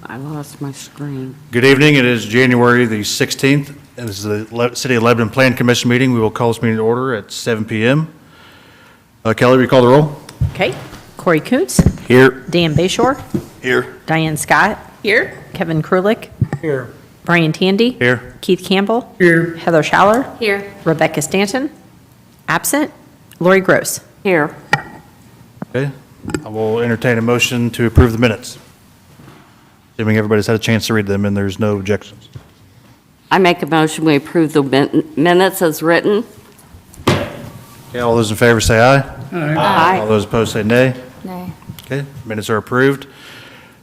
I lost my screen. Good evening. It is January the 16th, and this is the City of Lebanon Plan Commission meeting. We will call this meeting to order at 7 p.m. Kelly, will you call the roll? Okay. Corey Koontz. Here. Dan Bayshore. Here. Diane Scott. Here. Kevin Krulik. Here. Brian Tandy. Here. Keith Campbell. Here. Heather Schaller. Here. Rebecca Stanton. Absent. Lori Gross. Here. Okay. I will entertain a motion to approve the minutes. Assuming everybody's had a chance to read them and there's no objections. I make a motion, we approve the minutes as written. Okay, all those in favor say aye. Aye. All those opposed say nay. Nay. Okay, minutes are approved.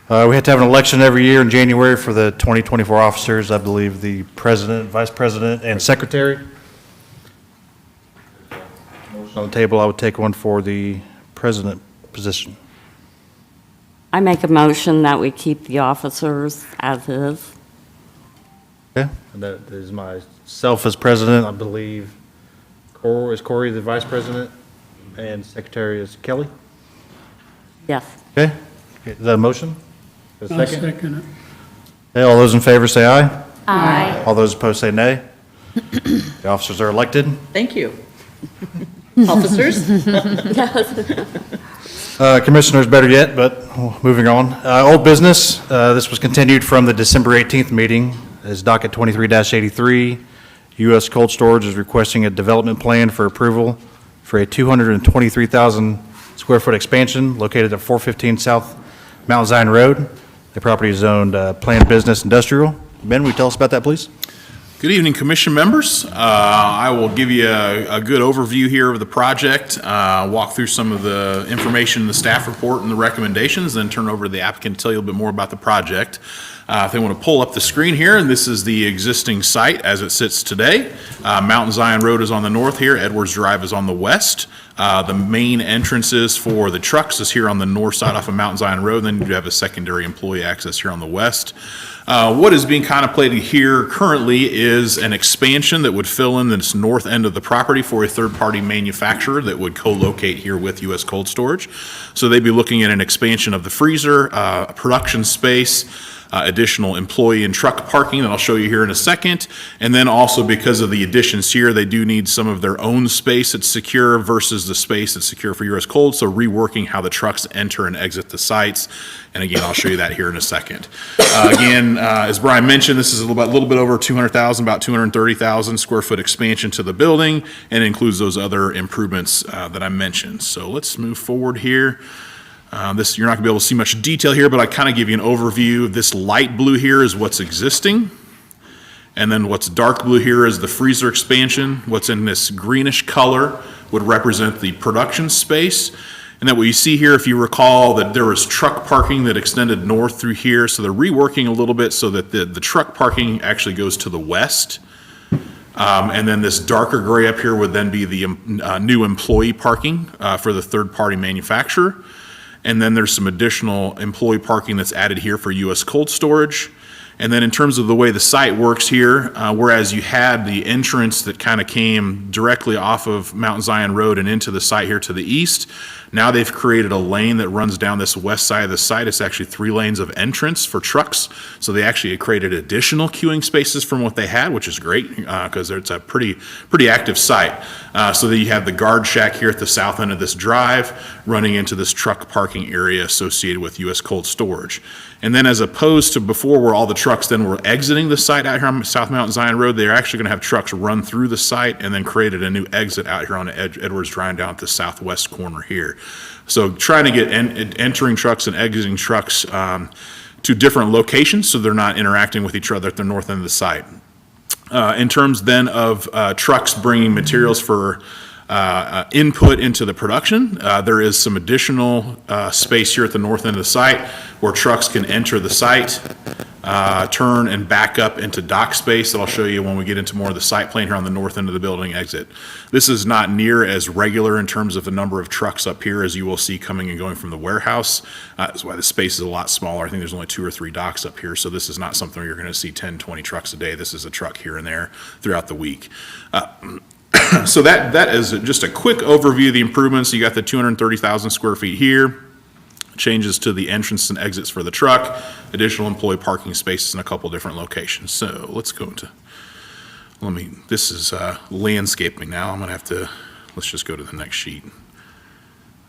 We have to have an election every year in January for the 2024 officers. I believe the president, vice president, and secretary. On the table, I would take one for the president position. I make a motion that we keep the officers as is. Okay, and that is myself as president. I believe Corey the vice president, and secretary is Kelly. Yes. Okay, is that a motion? A I'll second it. Okay, all those in favor say aye. Aye. All those opposed say nay. The officers are elected. Thank you. Officers? Commissioners, better yet, but moving on. Old business, this was continued from the December 18th meeting, as docket 23-83. U.S. Cold Storage is requesting a development plan for approval for a 223,000 square foot expansion located at 415 South Mount Zion Road. The property is zoned planned business industrial. Ben, will you tell us about that, please? Good evening, commission members. I will give you a good overview here of the project, walk through some of the information in the staff report and the recommendations, then turn over to the applicant to tell you a little bit more about the project. If they want to pull up the screen here, and this is the existing site as it sits today. Mountain Zion Road is on the north here, Edwards Drive is on the west. The main entrances for the trucks is here on the north side off of Mountain Zion Road, then you have a secondary employee access here on the west. What is being contemplated here currently is an expansion that would fill in this north end of the property for a third-party manufacturer that would co-locate here with U.S. Cold Storage. So they'd be looking at an expansion of the freezer, production space, additional employee and truck parking that I'll show you here in a second. And then also because of the additions here, they do need some of their own space that's secure versus the space that's secure for U.S. Cold. So reworking how the trucks enter and exit the sites. And again, I'll show you that here in a second. Again, as Brian mentioned, this is a little bit over 200,000, about 230,000 square foot expansion to the building, and includes those other improvements that I mentioned. So let's move forward here. You're not going to be able to see much detail here, but I kind of give you an overview. This light blue here is what's existing. And then what's dark blue here is the freezer expansion. What's in this greenish color would represent the production space. And then what you see here, if you recall, that there was truck parking that extended north through here. So they're reworking a little bit so that the truck parking actually goes to the west. And then this darker gray up here would then be the new employee parking for the third-party manufacturer. And then there's some additional employee parking that's added here for U.S. Cold Storage. And then in terms of the way the site works here, whereas you had the entrance that kind of came directly off of Mount Zion Road and into the site here to the east, now they've created a lane that runs down this west side of the site. It's actually 3 lanes of entrance for trucks. So they actually created additional queuing spaces from what they had, which is great because it's a pretty active site. So that you have the guard shack here at the south end of this drive running into this truck parking area associated with U.S. Cold Storage. And then as opposed to before where all the trucks then were exiting the site out here on South Mountain Zion Road, they're actually going to have trucks run through the site and then created a new exit out here on Edwards Drive down at the southwest corner here. So trying to get entering trucks and exiting trucks to different locations so they're not interacting with each other at the north end of the site. In terms then of trucks bringing materials for input into the production, there is some additional space here at the north end of the site where trucks can enter the site, turn and back up into dock space that I'll show you when we get into more of the site plan here on the north end of the building exit. This is not near as regular in terms of the number of trucks up here as you will see coming and going from the warehouse. That's why the space is a lot smaller. I think there's only 2 or 3 docks up here, so this is not something where you're going to see 10, 20 trucks a day. This is a truck here and there throughout the week. So that is just a quick overview of the improvements. You got the 230,000 square feet here. changes to the entrance and exits for the truck, additional employee parking spaces in a couple different locations. So let's go into, this is landscaping now. I'm going to have to, let's just go to the next sheet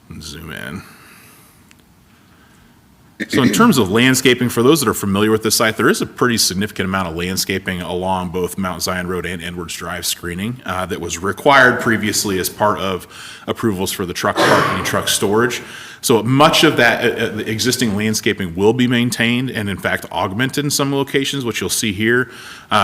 and zoom in. So in terms of landscaping, for those that are familiar with this site, there is a pretty significant amount of landscaping along both Mount Zion Road and Edwards Drive screening that was required previously as part of approvals for the truck parking and truck storage. So much of that existing landscaping will be maintained and in fact augmented in some locations, which you'll see here.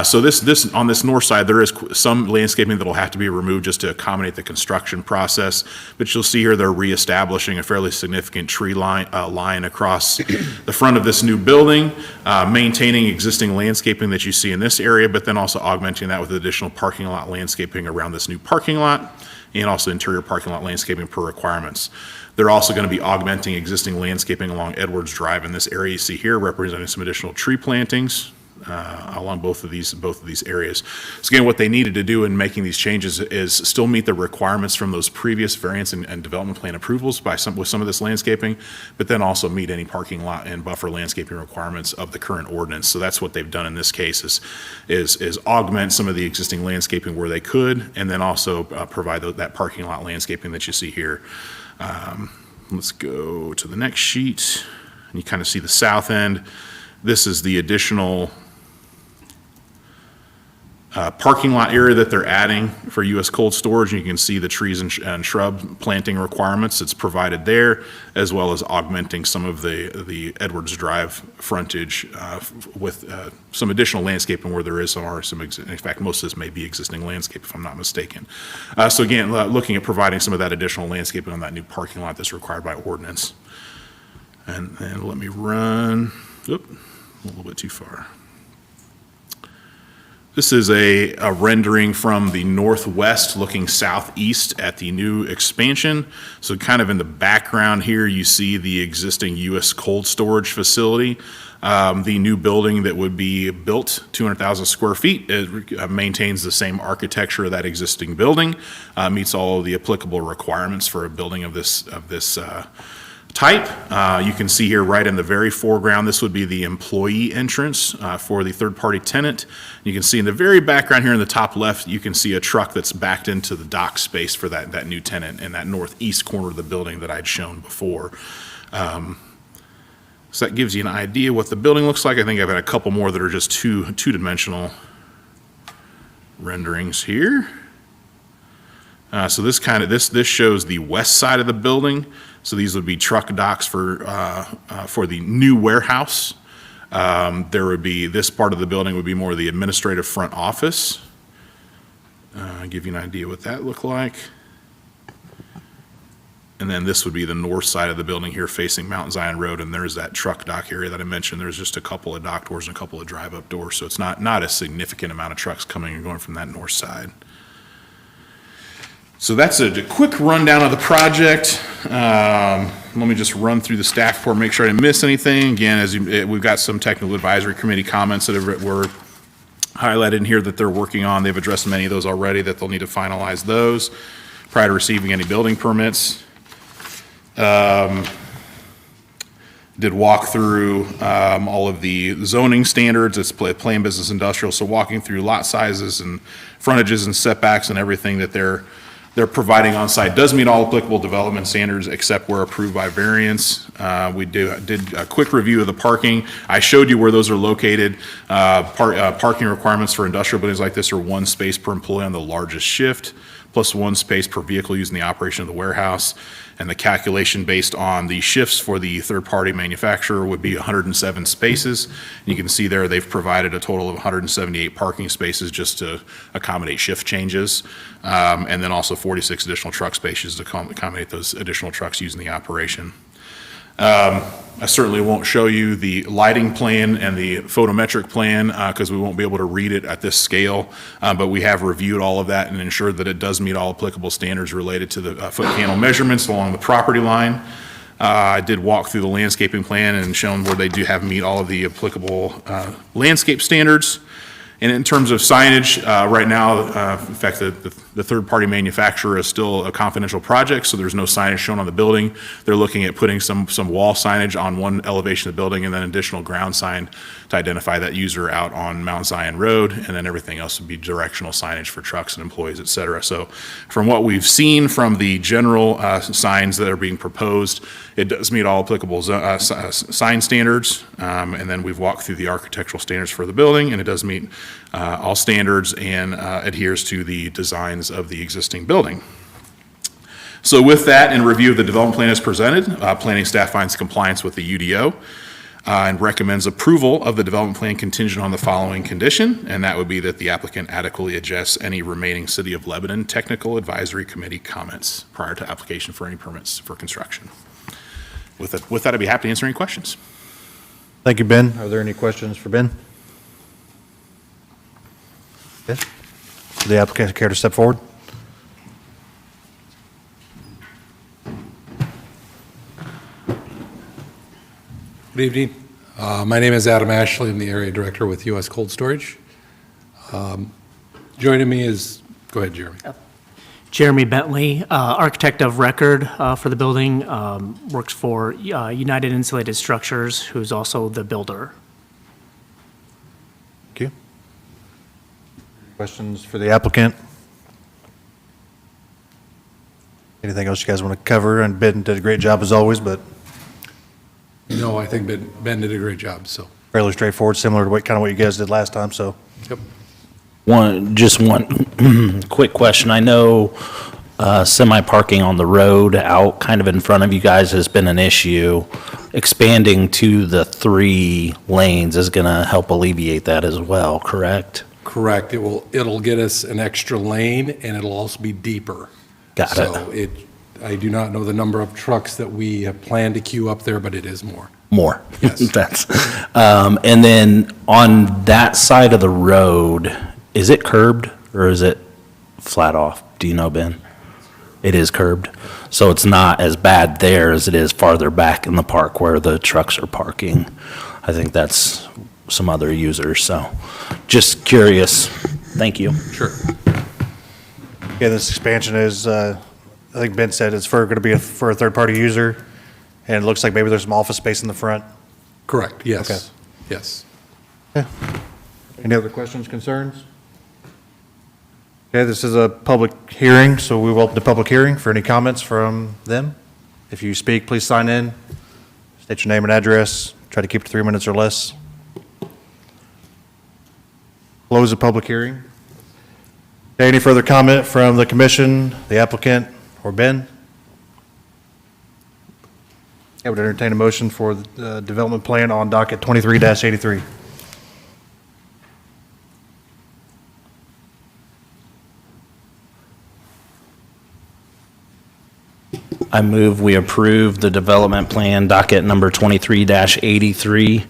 So this on this north side, there is some landscaping that will have to be removed just to accommodate the construction process. But you'll see here they're reestablishing a fairly significant tree line across the front of this new building, maintaining existing landscaping that you see in this area, but then also augmenting that with additional parking lot landscaping around this new parking lot and also interior parking lot landscaping per requirements. They're also going to be augmenting existing landscaping along Edwards Drive in this area you see here, representing some additional tree plantings along both of these areas. So again, what they needed to do in making these changes is still meet the requirements from those previous variance and development plan approvals with some of this landscaping, but then also meet any parking lot and buffer landscaping requirements of the current ordinance. So that's what they've done in this case is augment some of the existing landscaping where they could, and then also provide that parking lot landscaping that you see here. Let's go to the next sheet. And you kind of see the south end. This is the additional parking lot area that they're adding for U.S. cold storage. And you can see the trees and shrub planting requirements that's provided there, as well as augmenting some of the Edwards Drive frontage with some additional landscaping where there is some, in fact, most of this may be existing landscape if I'm not mistaken. So again, looking at providing some of that additional landscaping on that new parking lot that's required by ordinance. And then let me run, a little bit too far. This is a rendering from the northwest looking southeast at the new expansion. So kind of in the background here, you see the existing U.S. cold storage facility. The new building that would be built, 200,000 square feet, maintains the same architecture of that existing building, meets all of the applicable requirements for a building of this type. You can see here right in the very foreground, this would be the employee entrance for the third-party tenant. You can see in the very background here in the top left, you can see a truck that's backed into the dock space for that new tenant in that northeast corner of the building that I'd shown before. So that gives you an idea what the building looks like. I think I've had a couple more that are just two-dimensional renderings here. So this shows the west side of the building. So these would be truck docks for the new warehouse. There would be, this part of the building would be more the administrative front office. Give you an idea what that looked like. And then this would be the north side of the building here facing Mount Zion Road, and there's that truck dock area that I mentioned. There's just a couple of dock doors and a couple of drive-up doors, so it's not a significant amount of trucks coming and going from that north side. So that's a quick rundown of the project. Let me just run through the staff report, make sure I didn't miss anything. Again, we've got some technical advisory committee comments that were highlighted in here that they're working on. They've addressed many of those already, that they'll need to finalize those prior to receiving any building permits. Did walk through all of the zoning standards. It's plan business industrial, so walking through lot sizes and frontages and setbacks and everything that they're providing on site does meet all applicable development standards except where approved by variance. We did a quick review of the parking. I showed you where those are located. Parking requirements for industrial buildings like this are 1 space per employee on the largest shift, plus 1 space per vehicle used in the operation of the warehouse. And the calculation based on the shifts for the third-party manufacturer would be 107 spaces. And you can see there they've provided a total of 178 parking spaces just to accommodate shift changes. And then also 46 additional truck spaces to accommodate those additional trucks used in the operation. I certainly won't show you the lighting plan and the photometric plan because we won't be able to read it at this scale, but we have reviewed all of that and ensured that it does meet all applicable standards related to the foot candle measurements along the property line. I did walk through the landscaping plan and shown where they do have meet all of the applicable landscape standards. And in terms of signage, right now, in fact, the The third-party manufacturer is still a confidential project, so there's no signage shown on the building. They're looking at putting some wall signage on one elevation of the building and then additional ground sign to identify that user out on Mount Zion Road, and then everything else would be directional signage for trucks and employees, et cetera. So from what we've seen from the general signs that are being proposed, it does meet all applicable sign standards, and then we've walked through the architectural standards for the building, and it does meet all standards and adheres to the designs of the existing building. So with that, in review of the development plan as presented, planning staff finds compliance with the UDO and recommends approval of the development plan contingent on the following condition, and that would be that the applicant adequately adjusts any remaining City of Lebanon Technical Advisory Committee comments prior to application for any permits for construction. With that, I'd be happy to answer any questions. Thank you, Ben. Are there any questions for Ben? Yes? Would the applicant care to step forward? Good evening. My name is Adam Ashley. I'm the area director with U.S. Cold Storage. Joining me is, go ahead, Jeremy. Jeremy Bentley, architect of record for the building, works for United Insulated Structures, who's also the builder. Thank you. Questions for the applicant? Anything else you guys want to cover? And Ben did a great job as always, but No, I think Ben did a great job, so. fairly straightforward, similar to what you guys did last time, so. Yep. Just one quick question. I know semi-parking on the road out kind of in front of you guys has been an issue. Expanding to the 3 lanes is going to help alleviate that as well, correct? Correct. It'll get us an extra lane, and it'll also be deeper. Got it. So I do not know the number of trucks that we have planned to queue up there, but it is more. More. Yes. That's, and then on that side of the road, is it curbed or is it flat off? Do you know, Ben? It is curbed. So it's not as bad there as it is farther back in the park where the trucks are parking. I think that's some other users. So just curious. Thank you. Sure. Yeah, this expansion is, I think Ben said it's going to be for a third-party user, and it looks like maybe there's some office space in the front. Correct, yes. Okay. Yes. Any other questions, concerns? Okay, this is a public hearing, so we will open the public hearing for any comments from them. If you speak, please sign in, state your name and address, try to keep it 3 minutes or less. Close the public hearing. Okay, any further comment from the commission, the applicant, or Ben? I would entertain a motion for the development plan on docket 23-83. I move we approve the development plan docket number 23-83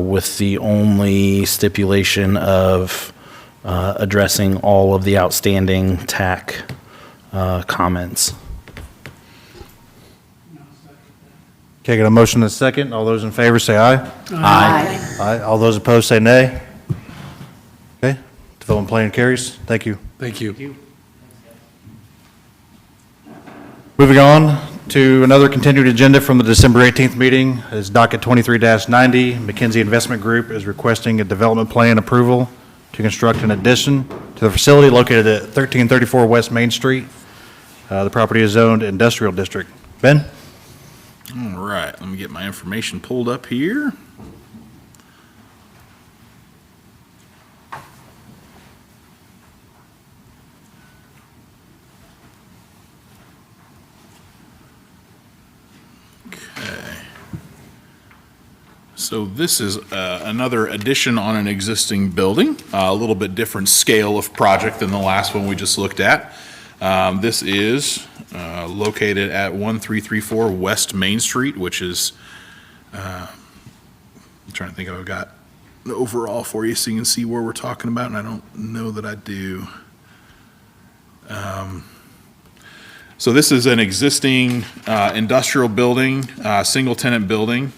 with the only stipulation of addressing all of the outstanding TAC comments. Okay, got a motion and a second. All those in favor say aye. Aye. Aye. All those opposed say nay. Okay, development plan carries. Thank you. Thank you. Moving on to another continued agenda from the December 18th meeting is docket 23-90. McKinsey Investment Group is requesting a development plan approval to construct an addition to the facility located at 1334 West Main Street. The property is zoned industrial district. Ben? All right, let me get my information pulled up here. So this is another addition on an existing building, a little bit different scale of project than the last one we just looked at. This is located at 1334 West Main Street, which is, I'm trying to think if I've got the overall for you so you can see where we're talking about, and I don't know that I do. So this is an existing industrial building, single-tenant building.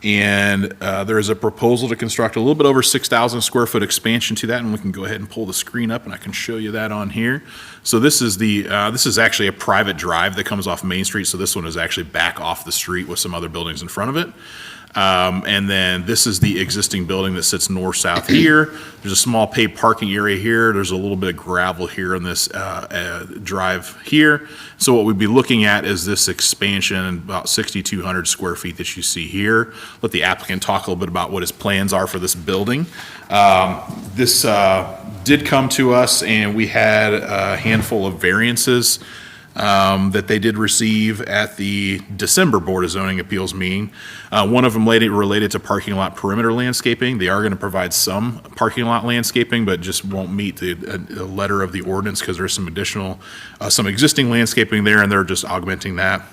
And there is a proposal to construct a little bit over 6,000 square foot expansion to that, and we can go ahead and pull the screen up, and I can show you that on here. So this is this is actually a private drive that comes off Main Street, so this one is actually back off the street with some other buildings in front of it. And then this is the existing building that sits north-south here. There's a small paved parking area here. There's a little bit of gravel here on this drive here. So what we'd be looking at is this expansion, about 6,200 square feet that you see here. Let the applicant talk a little bit about what his plans are for this building. This did come to us, and we had a handful of variances that they did receive at the December Board of Zoning Appeals meeting. One of them related to parking lot perimeter landscaping. They are going to provide some parking lot landscaping, but just won't meet the letter of the ordinance because there's some additional, some existing landscaping there, and they're just augmenting that.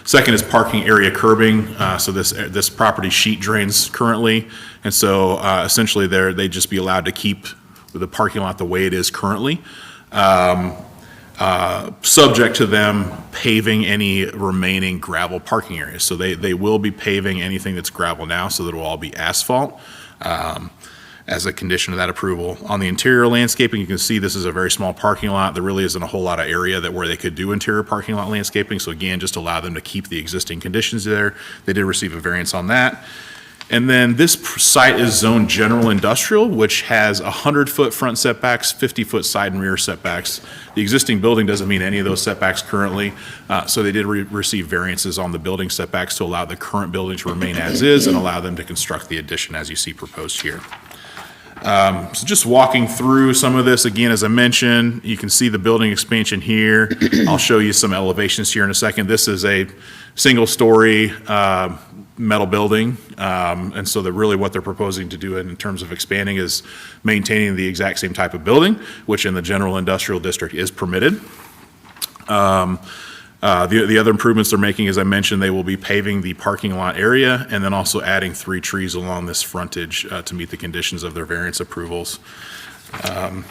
Second is parking area curbing. So this property sheet drains currently, and so essentially they'd just be allowed to keep the parking lot the way it is currently. Subject to them paving any remaining gravel parking areas. So they will be paving anything that's gravel now, so that it will all be asphalt as a condition of that approval. On the interior landscaping, you can see this is a very small parking lot. There really isn't a whole lot of area where they could do interior parking lot landscaping. So again, just allow them to keep the existing conditions there. They did receive a variance on that. And then this site is zoned general industrial, which has 100-foot front setbacks, 50-foot side and rear setbacks. The existing building doesn't meet any of those setbacks currently, so they did receive variances on the building setbacks to allow the current building to remain as is and allow them to construct the addition as you see proposed here. So just walking through some of this, again, as I mentioned, you can see the building expansion here. I'll show you some elevations here in a second. This is a single-story metal building, and so really what they're proposing to do in terms of expanding is maintaining the exact same type of building, which in the general industrial district is permitted. The other improvements they're making, as I mentioned, they will be paving the parking lot area and then also adding 3 trees along this frontage to meet the conditions of their variance approvals. In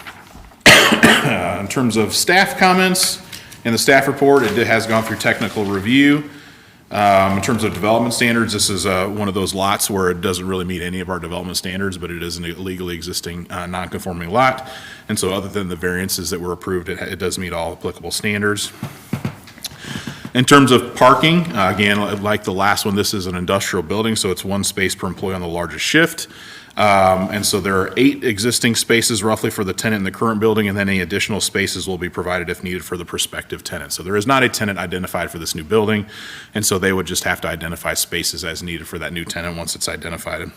terms of staff comments, in the staff report, it has gone through technical review. In terms of development standards, this is one of those lots where it doesn't really meet any of our development standards, but it is a legally existing non-conforming lot. And so other than the variances that were approved, it does meet all applicable standards. In terms of parking, again, like the last one, this is an industrial building, so it's 1 space per employee on the largest shift. And so there are 8 existing spaces roughly for the tenant in the current building, and then any additional spaces will be provided if needed for the prospective tenant. So there is not a tenant identified for this new building, and so they would just have to identify spaces as needed for that new tenant once it's identified.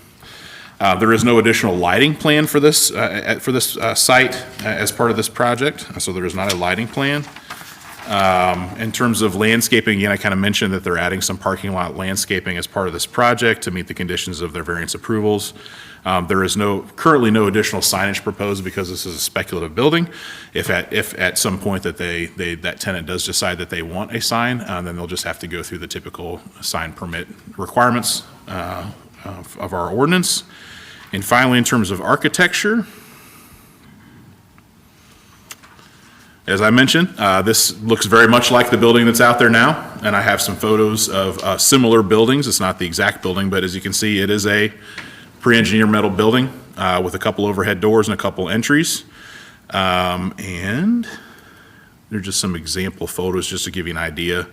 There is no additional lighting plan for this site as part of this project, so there is not a lighting plan. In terms of landscaping, again, I kind of mentioned that they're adding some parking lot landscaping as part of this project to meet the conditions of their variance approvals. There is currently no additional signage proposed because this is a speculative building. If at some point that that tenant does decide that they want a sign, then they'll just have to go through the typical sign permit requirements of our ordinance. And finally, in terms of architecture, as I mentioned, this looks very much like the building that's out there now, and I have some photos of similar buildings. It's not the exact building, but as you can see, it is a pre-engineered metal building with a couple overhead doors and a couple entries. And there are just some example photos just to give you an idea.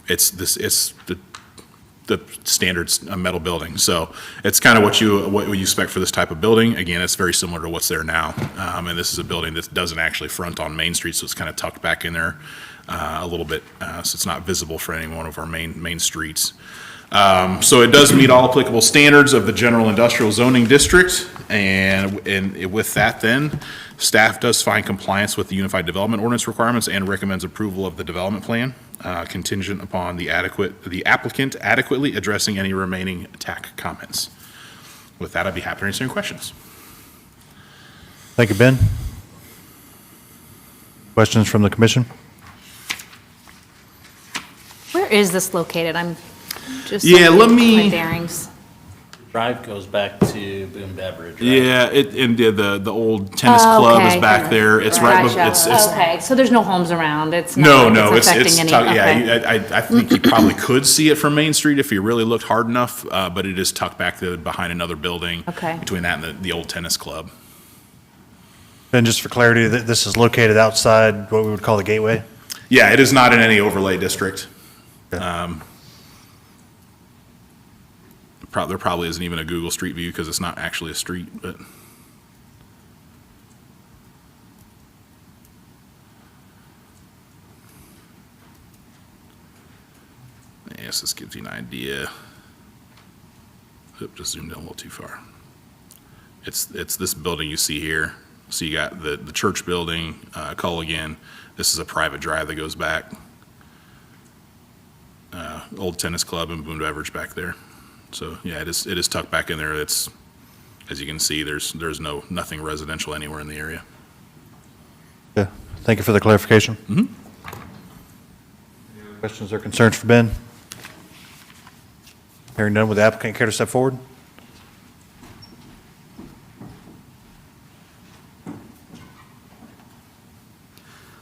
It's the standard metal building. So it's kind of what you expect for this type of building. Again, it's very similar to what's there now. And this is a building that doesn't actually front on Main Street, so it's kind of tucked back in there a little bit, so it's not visible for any one of our main streets. So it does meet all applicable standards of the general industrial zoning district, and with that then, staff does find compliance with the Unified Development Ordinance requirements and recommends approval of the development plan, contingent upon the applicant adequately addressing any remaining TAC comments. With that, I'd be happy to answer any questions. Thank you, Ben. Questions from the commission? Where is this located? I'm just Yeah, looking let at me- my bearings. Drive goes back to Boone Beverage, right? Yeah, and the old tennis Oh, club is okay. back there. It's right, Gotcha. it's, Okay, so there's no homes around, it's no, not no, like it's, affecting any, okay. yeah, I think you probably could see it from Main Street if you really looked hard enough, but it is tucked back behind another building. Okay. Between that and the old tennis club. And just for clarity, this is located outside what we would call the gateway? Yeah, it is not in any overlay district. Okay. There probably isn't even a Google Street View because it's not actually a street, but. I guess this gives you an idea. Oop, just zoomed in a little too far. It's this building you see here. So you got the church building, Culligan. This is a private drive that goes back. Old tennis club and Boone Beverage back there. So yeah, it is tucked back in there. It's, as you can see, there's nothing residential anywhere in the area. Yeah, thank you for the clarification. Mhm. Any other questions or concerns for Ben? Hearing none, would the applicant care to step forward?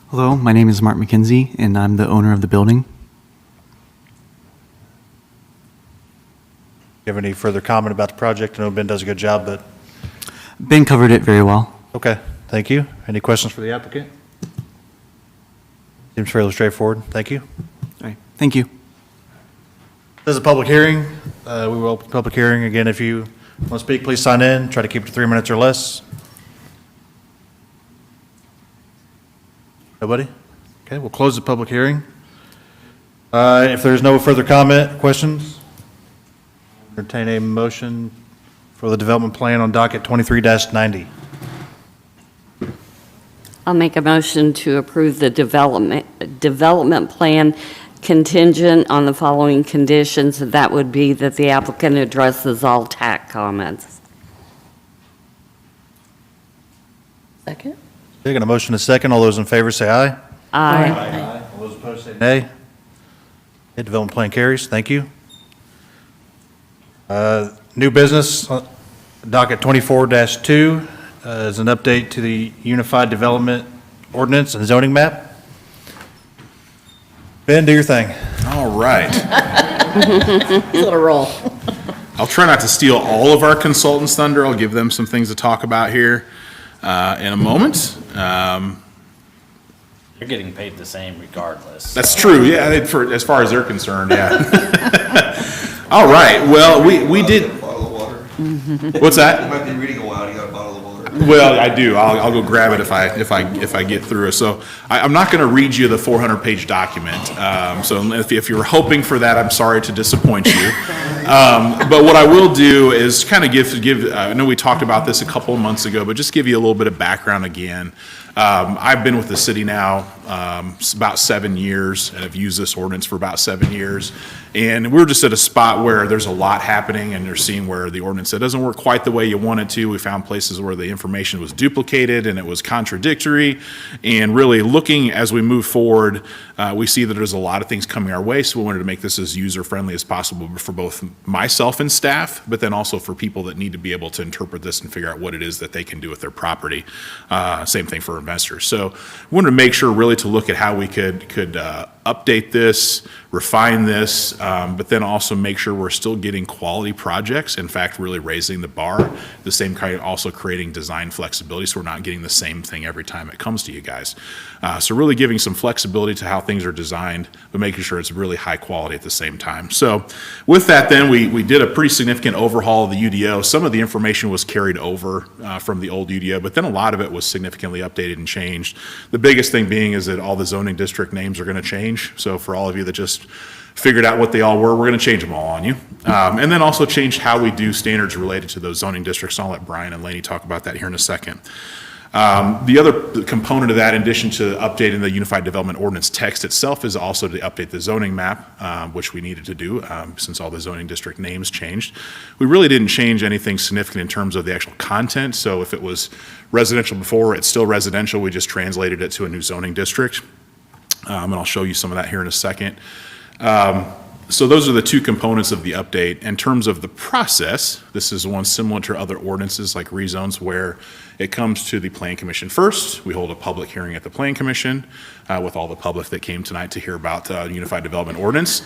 Hello, my name is Mark McKenzie, and I'm the owner of the building. You have any further comment about the project? I know Ben does a good job, but, Ben covered it very well. okay, thank you. Any questions for the applicant? Seems fairly straightforward. Thank you. All right, thank you. This is a public hearing. We will open the public hearing. Again, if you want to speak, please sign in. Try to keep it to 3 minutes or less. Nobody? Okay, we'll close the public hearing. If there's no further comment, questions, entertain a motion for the development plan on docket 23-90. I'll make a motion to approve the development plan contingent on the following conditions. That would be that the applicant addresses all TAC comments. Second? Okay, got a motion and a second. All those in favor say aye. Aye. All those opposed say nay. Okay, development plan carries. Thank you. New business, docket 24-2 is an update to the Unified Development Ordinance and Zoning Map. Ben, do your thing. All right. Little roll. I'll try not to steal all of our consultants' thunder. I'll give them some things to talk about here in a moment. You're getting paid the same regardless. That's true, yeah, as far as they're concerned, yeah. All right, well, we did, Bottle of water. what's that? You might be reading a while, you got a bottle of water. Well, I do. I'll go grab it if I get through it. So I'm not going to read you the 400-page document. So if you're hoping for that, I'm sorry to disappoint you. But what I will do is kind of give. I know we talked about this a couple of months ago, but just give you a little bit of background again. I've been with the city now about 7 years, and I've used this ordinance for about 7 years. And we're just at a spot where there's a lot happening, and you're seeing where the ordinance, it doesn't work quite the way you want it to. We found places where the information was duplicated and it was contradictory. And really looking as we move forward, we see that there's a lot of things coming our way. So we wanted to make this as user-friendly as possible for both myself and staff, but then also for people that need to be able to interpret this and figure out what it is that they can do with their property. Same thing for investors. So we wanted to make sure really to look at how we could update this, refine this, but then also make sure we're still getting quality projects. In fact, really raising the bar. The same kind of also creating design flexibility so we're not getting the same thing every time it comes to you guys. So really giving some flexibility to how things are designed, but making sure it's really high quality at the same time. So with that then, we did a pretty significant overhaul of the UDO. Some of the information was carried over from the old UDO, but then a lot of it was significantly updated and changed. The biggest thing being is that all the zoning district names are going to change. So for all of you that just figured out what they all were, we're going to change them all on you. And then also change how we do standards related to those zoning districts. I'll let Brian and Laney talk about that here in a second. The other component of that, in addition to updating the Unified Development Ordinance text itself, is also to update the zoning map, which we needed to do since all the zoning district names changed. We really didn't change anything significant in terms of the actual content. So if it was residential before, it's still residential. We just translated it to a new zoning district. And I'll show you some of that here in a second. So those are the two components of the update. In terms of the process, this is one similar to other ordinances like rezones where it comes to the Plan Commission first. We hold a public hearing at the Plan Commission with all the public that came tonight to hear about Unified Development Ordinance.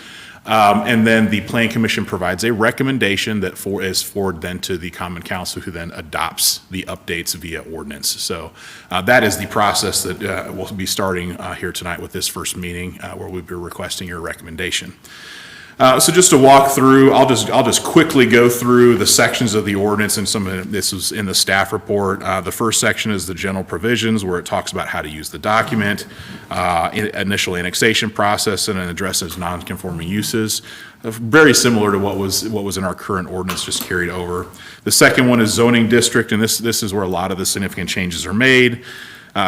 And then the Plan Commission provides a recommendation that is forwarded then to the Common Council, who then adopts the updates via ordinance. So that is the process that we'll be starting here tonight with this first meeting, where we'll be requesting your recommendation. So just to walk through, I'll just quickly go through the sections of the ordinance, and some of this is in the staff report. The first section is the general provisions, where it talks about how to use the document, initial annexation process, and it addresses non-conforming uses. Very similar to what was in our current ordinance, just carried over. The second one is zoning district, and this is where a lot of the significant changes are made.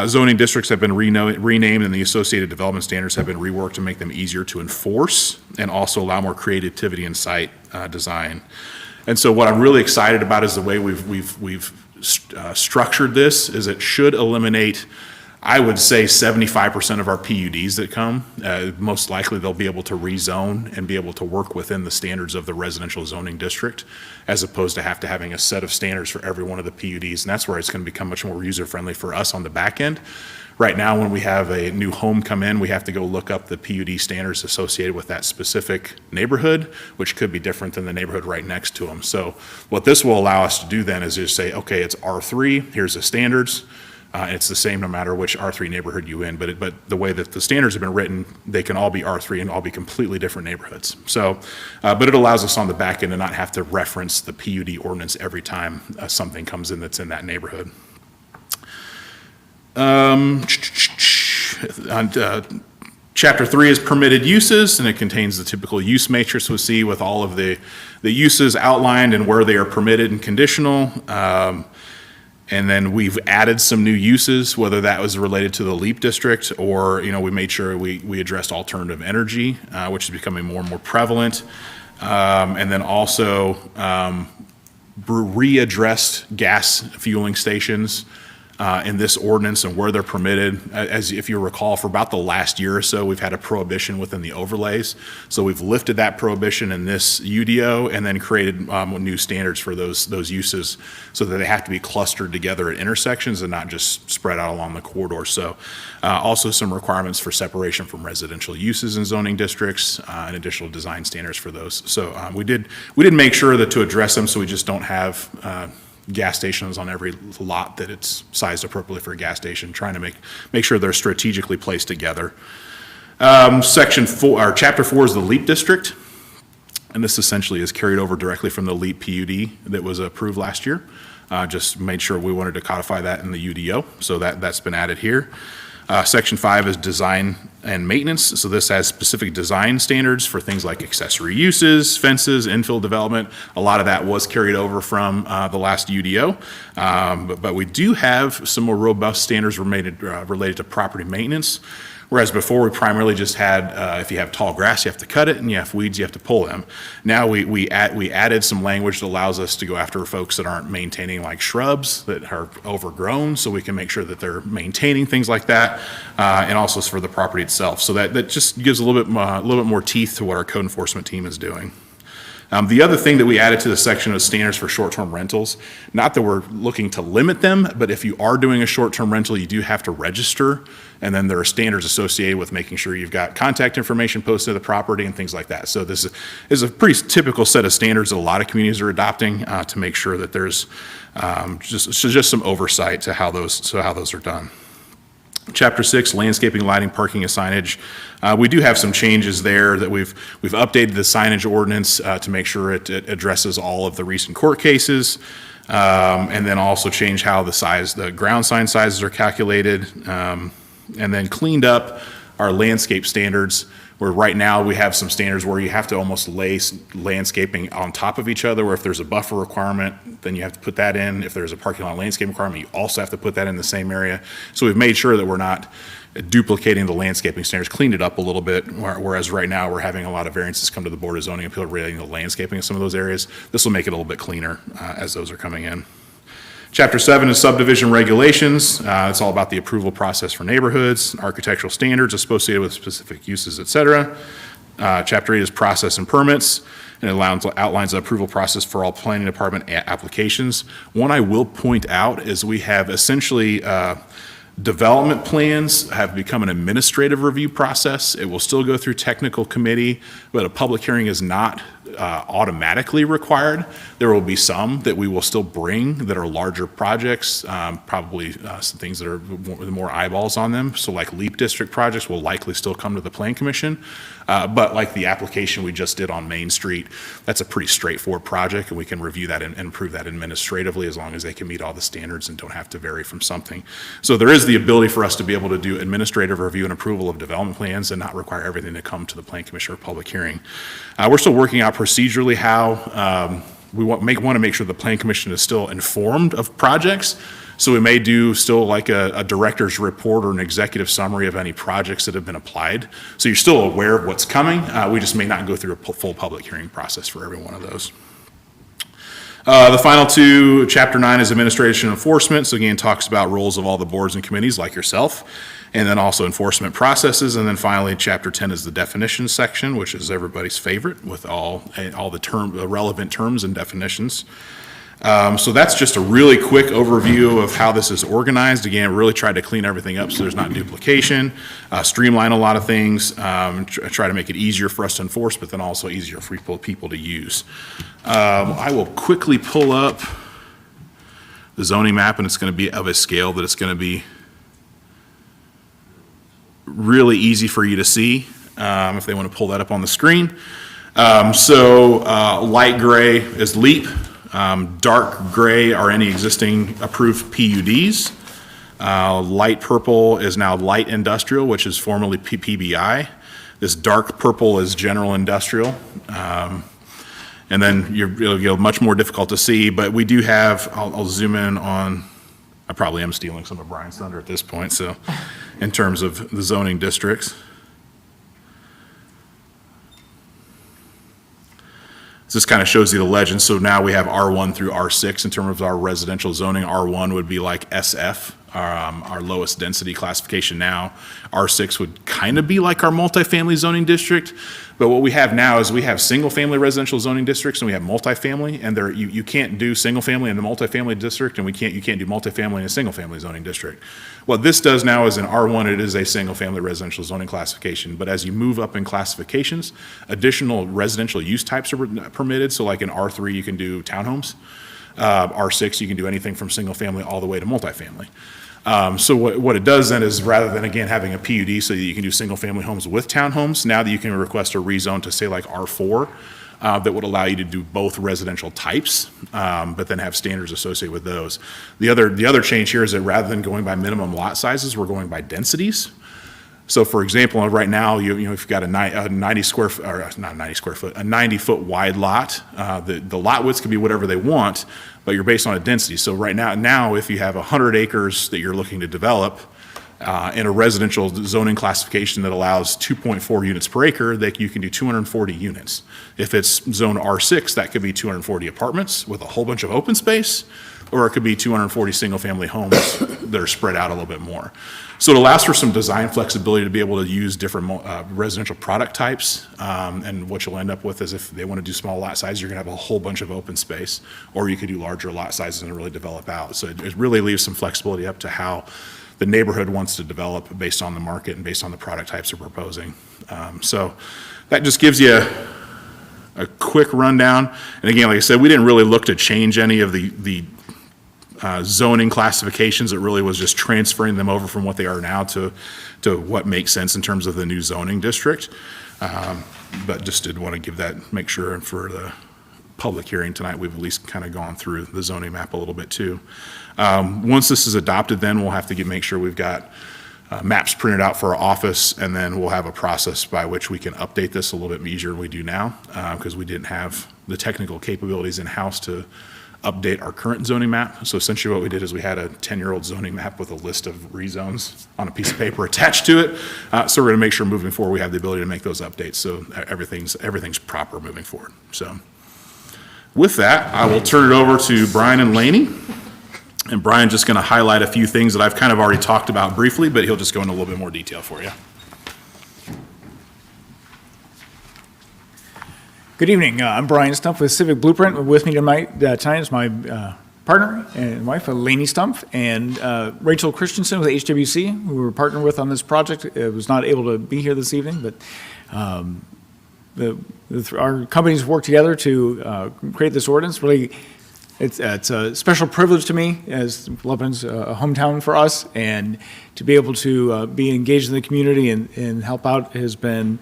Zoning districts have been renamed, and the associated development standards have been reworked to make them easier to enforce and also allow more creativity in site design. And so what I'm really excited about is the way we've structured this. Is it should eliminate, I would say, 75% of our PUDs that come. Most likely they'll be able to rezone and be able to work within the standards of the residential zoning district, as opposed to having a set of standards for every one of the PUDs. And that's where it's going to become much more user-friendly for us on the back end. Right now, when we have a new home come in, we have to go look up the PUD standards associated with that specific neighborhood, which could be different than the neighborhood right next to them. So what this will allow us to do then is just say, okay, it's R3, here's the standards. It's the same no matter which R3 neighborhood you in, but the way that the standards have been written, they can all be R3 and all be completely different neighborhoods. So, but it allows us on the back end to not have to reference the PUD ordinance every time something comes in that's in that neighborhood. Chapter 3 is permitted uses, and it contains the typical use matrix we see with all of the uses outlined and where they are permitted and conditional. And then we've added some new uses, whether that was related to the LEAP district or, we made sure we addressed alternative energy, which is becoming more and more prevalent. And then also readdressed gas fueling stations in this ordinance and where they're permitted. As if you recall, for about the last year or so, we've had a prohibition within the overlays. So we've lifted that prohibition in this UDO and then created new standards for those uses, so that they have to be clustered together at intersections and not just spread out along the corridor. So also some requirements for separation from residential uses in zoning districts and additional design standards for those. So we did make sure that to address them, so we just don't have gas stations on every lot that it's sized appropriately for a gas station, trying to make sure they're strategically placed together. Section 4, or Chapter 4 is the LEAP district, and this essentially is carried over directly from the LEAP PUD that was approved last year. Just made sure we wanted to codify that in the UDO, so that's been added here. Section 5 is design and maintenance. So this has specific design standards for things like accessory uses, fences, infill development. A lot of that was carried over from the last UDO. But we do have some more robust standards related to property maintenance. Whereas before, we primarily just had, if you have tall grass, you have to cut it, and you have weeds, you have to pull them. Now we added some language that allows us to go after folks that aren't maintaining like shrubs that are overgrown, so we can make sure that they're maintaining things like that, and also for the property itself. So that just gives a little bit more teeth to what our code enforcement team is doing. The other thing that we added to the section is standards for short-term rentals. Not that we're looking to limit them, but if you are doing a short-term rental, you do have to register, and then there are standards associated with making sure you've got contact information posted to the property and things like that. So this is a pretty typical set of standards that a lot of communities are adopting to make sure that there's just some oversight to how those are done. Chapter 6, landscaping, lighting, parking, and signage. We do have some changes there that we've updated the signage ordinance to make sure it addresses all of the recent court cases, and then also change how the ground sign sizes are calculated, and then cleaned up our landscape standards, where right now we have some standards where you have to almost lay landscaping on top of each other, where if there's a buffer requirement, then you have to put that in. If there's a parking lot landscape requirement, you also have to put that in the same area. So we've made sure that we're not duplicating the landscaping standards, cleaned it up a little bit, whereas right now we're having a lot of variances come to the Board of Zoning Appeal relating to landscaping in some of those areas. This will make it a little bit cleaner as those are coming in. Chapter 7 is subdivision regulations. It's all about the approval process for neighborhoods, architectural standards associated with specific uses, et cetera. Chapter 8 is process and permits, and it outlines the approval process for all planning department applications. One I will point out is we have essentially development plans have become an administrative review process. It will still go through technical committee, but a public hearing is not automatically required. There will be some that we will still bring that are larger projects, probably some things that are more eyeballs on them. So like LEAP district projects will likely still come to the Plan Commission. But like the application we just did on Main Street, that's a pretty straightforward project, and we can review that and approve that administratively as long as they can meet all the standards and don't have to vary from something. So there is the ability for us to be able to do administrative review and approval of development plans and not require everything to come to the Plan Commission or public hearing. We're still working out procedurally how we want to make sure the Plan Commission is still informed of projects. So we may do still like a director's report or an executive summary of any projects that have been applied. So you're still aware of what's coming. We just may not go through a full public hearing process for every one of those. The final two, Chapter 9 is administration and enforcement. So again, talks about roles of all the boards and committees like yourself, and then also enforcement processes. And then finally, Chapter 10 is the definitions section, which is everybody's favorite with all the relevant terms and definitions. So that's just a really quick overview of how this is organized. Again, really tried to clean everything up so there's not duplication, streamline a lot of things, try to make it easier for us to enforce, but then also easier for people to use. I will quickly pull up the zoning map, and it's going to be of a scale that it's going to be really easy for you to see if they want to pull that up on the screen. Light gray is LEAP. Dark gray are any existing approved PUDs. Light purple is now light industrial, which is formerly PBI. This dark purple is general industrial. And then it'll get much more difficult to see, but we do have, I'll zoom in on, I probably am stealing some of Brian's thunder at this point, so in terms of the zoning districts. This kind of shows you the legend. So now we have R1 through R6 in terms of our residential zoning. R1 would be like SF, our lowest density classification now. R6 would kind of be like our multifamily zoning district. But what we have now is we have single-family residential zoning districts and we have multifamily, and you can't do single-family in the multifamily district, and you can't do multifamily in a single-family zoning district. What this does now is in R1, it is a single-family residential zoning classification, but as you move up in classifications, additional residential use types are permitted. So like in R3, you can do townhomes. R6, you can do anything from single-family all the way to multifamily. So what it does then is rather than, again, having a PUD so that you can do single-family homes with townhomes, now that you can request a rezone to say like R4, that would allow you to do both residential types, but then have standards associated with those. The other change here is that rather than going by minimum lot sizes, we're going by densities. So for example, right now, if you've got a 90-foot wide lot, the lot widths can be whatever they want, but you're based on a density. So right now, if you have 100 acres that you're looking to develop in a residential zoning classification that allows 2.4 units per acre, that you can do 240 units. If it's zone R6, that could be 240 apartments with a whole bunch of open space, or it could be 240 single-family homes that are spread out a little bit more. So it allows for some design flexibility to be able to use different residential product types, and what you'll end up with is if they want to do small lot size, you're going to have a whole bunch of open space, or you could do larger lot sizes and really develop out. So it really leaves some flexibility up to how the neighborhood wants to develop based on the market and based on the product types they're proposing. So that just gives you a quick rundown. And again, like I said, we didn't really look to change any of the zoning classifications. It really was just transferring them over from what they are now to what makes sense in terms of the new zoning district. But just did want to make sure for the public hearing tonight, we've at least kind of gone through the zoning map a little bit too. Once this is adopted, then we'll have to make sure we've got maps printed out for our office, and then we'll have a process by which we can update this a little bit easier than we do now, because we didn't have the technical capabilities in-house to update our current zoning map. So essentially what we did is we had a 10-year-old zoning map with a list of rezones on a piece of paper attached to it. So we're going to make sure moving forward we have the ability to make those updates so everything's proper moving forward. So with that, I will turn it over to Brian and Laney. And Brian's just going to highlight a few things that I've kind of already talked about briefly, but he'll just go into a little bit more detail for you. Good evening. I'm Brian Stumpf with Civic Blueprint. With me tonight is my partner and wife, Lainey Stumpf, and Rachel Christensen with HWC, who we're partnered with on this project. Was not able to be here this evening, but our companies work together to create this ordinance. Really, it's a special privilege to me, as Lebanon's a hometown for us, and to be able to be engaged in the community and help out has been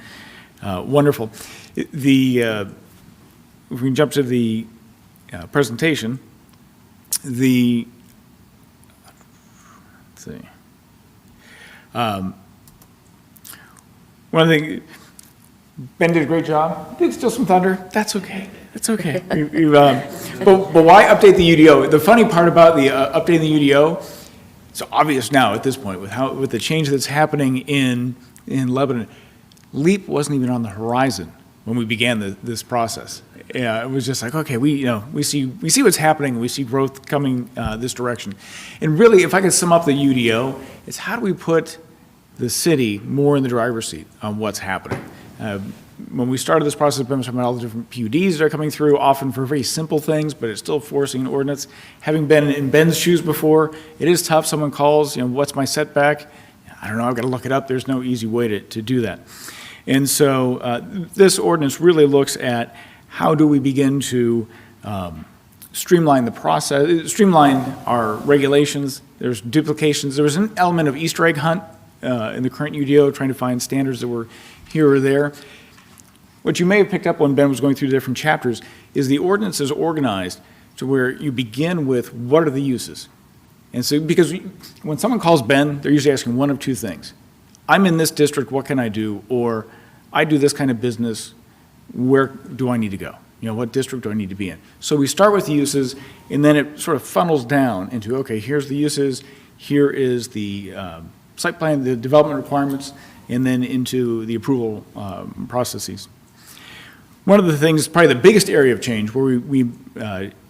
wonderful. If we can jump to the presentation, let's see. One of the things, Ben did a great job. Did steal some thunder. That's okay. That's okay. But why update the UDO? The funny part about the updating the UDO, it's obvious now at this point with the change that's happening in Lebanon. LEAP wasn't even on the horizon when we began this process. It was just like, okay, we see what's happening. We see growth coming this direction. And really, if I could sum up the UDO, it's how do we put the city more in the driver's seat on what's happening? When we started this process, we were talking about all the different PUDs that are coming through, often for very simple things, but it's still forcing an ordinance. Having been in Ben's shoes before, it is tough. Someone calls, what's my setback? I don't know, I've got to look it up. There's no easy way to do that. And so this ordinance really looks at how do we begin to streamline the process, streamline our regulations. There's duplications. There was an element of Easter egg hunt in the current UDO, trying to find standards that were here or there. What you may have picked up when Ben was going through the different chapters is the ordinance is organized to where you begin with what are the uses. And so because when someone calls Ben, they're usually asking one of two things. I'm in this district, what can I do? Or I do this kind of business, where do I need to go? What district do I need to be in? So we start with the uses, and then it sort of funnels down into, okay, here's the uses, here is the site plan, the development requirements, and then into the approval processes. One of the things, probably the biggest area of change where we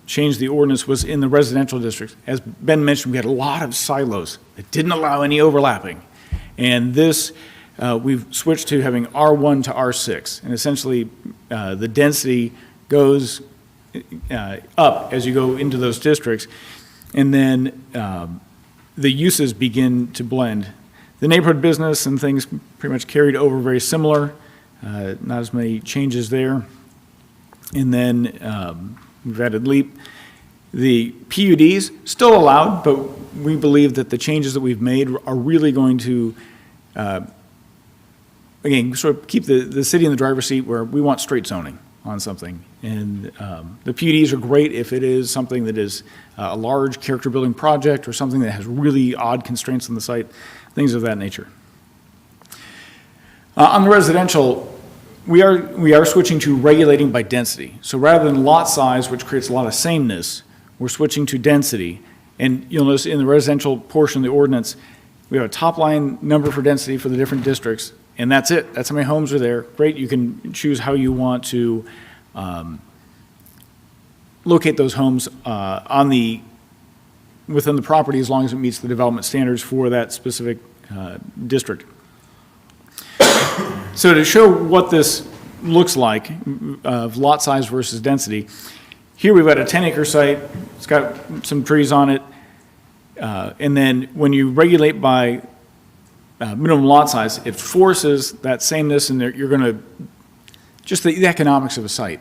changed the ordinance was in the residential districts. As Ben mentioned, we had a lot of silos that didn't allow any overlapping. And this, we've switched to having R1 to R6. And essentially, the density goes up as you go into those districts. And then the uses begin to blend. The neighborhood business and things pretty much carried over very similar. Not as many changes there. And then we've added LEAP. The PUDs, still allowed, but we believe that the changes that we've made are really going to, again, sort of keep the city in the driver's seat where we want straight zoning on something. And the PUDs are great if it is something that is a large character building project or something that has really odd constraints on the site, things of that nature. On the residential, we are switching to regulating by density. So rather than lot size, which creates a lot of sameness, we're switching to density. And you'll notice in the residential portion of the ordinance, we have a top line number for density for the different districts, and that's it. That's how many homes are there. Great, you can choose how you want to locate those homes within the property as long as it meets the development standards for that specific district. So to show what this looks like of lot size versus density, here we've got a 10-acre site. It's got some trees on it. And then when you regulate by minimum lot size, it forces that sameness, and you're going to, just the economics of a site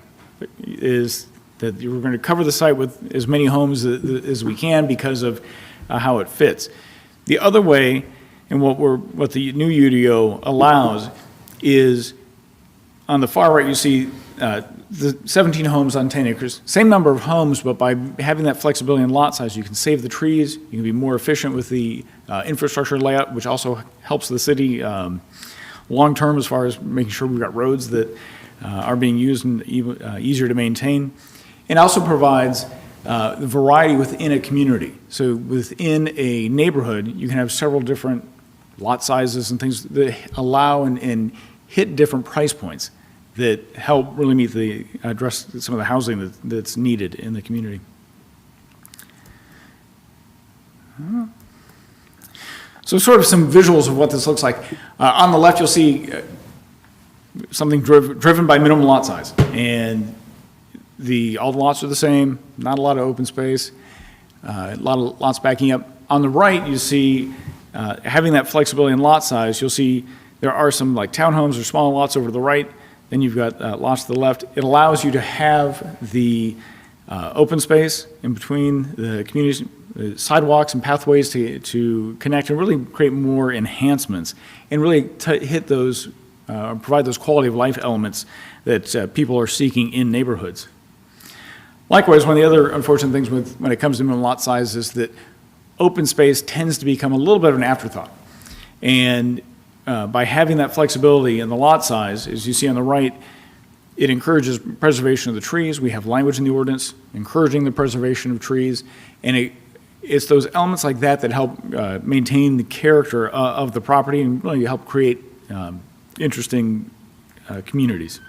is that you're going to cover the site with as many homes as we can because of how it fits. The other way, and what the new UDO allows, is on the far right you see the 17 homes on 10 acres, same number of homes, but by having that flexibility in lot size, you can save the trees, you can be more efficient with the infrastructure layout, which also helps the city long-term as far as making sure we've got roads that are being used and easier to maintain. It also provides variety within a community. So within a neighborhood, you can have several different lot sizes and things that allow and hit different price points that help really address some of the housing that's needed in the community. So sort of some visuals of what this looks like. On the left, you'll see something driven by minimum lot size. And all the lots are the same, not a lot of open space, a lot of lots backing up. On the right, you see, having that flexibility in lot size, you'll see there are some like townhomes or smaller lots over to the right, then you've got lots to the left. It allows you to have the open space in between the communities, sidewalks and pathways to connect and really create more enhancements and really hit those, provide those quality of life elements that people are seeking in neighborhoods. Likewise, one of the other unfortunate things when it comes to minimum lot size is that open space tends to become a little bit of an afterthought. And by having that flexibility in the lot size, as you see on the right, it encourages preservation of the trees. We have language in the ordinance encouraging the preservation of trees, and it's those elements like that that help maintain the character of the property and really help create interesting communities.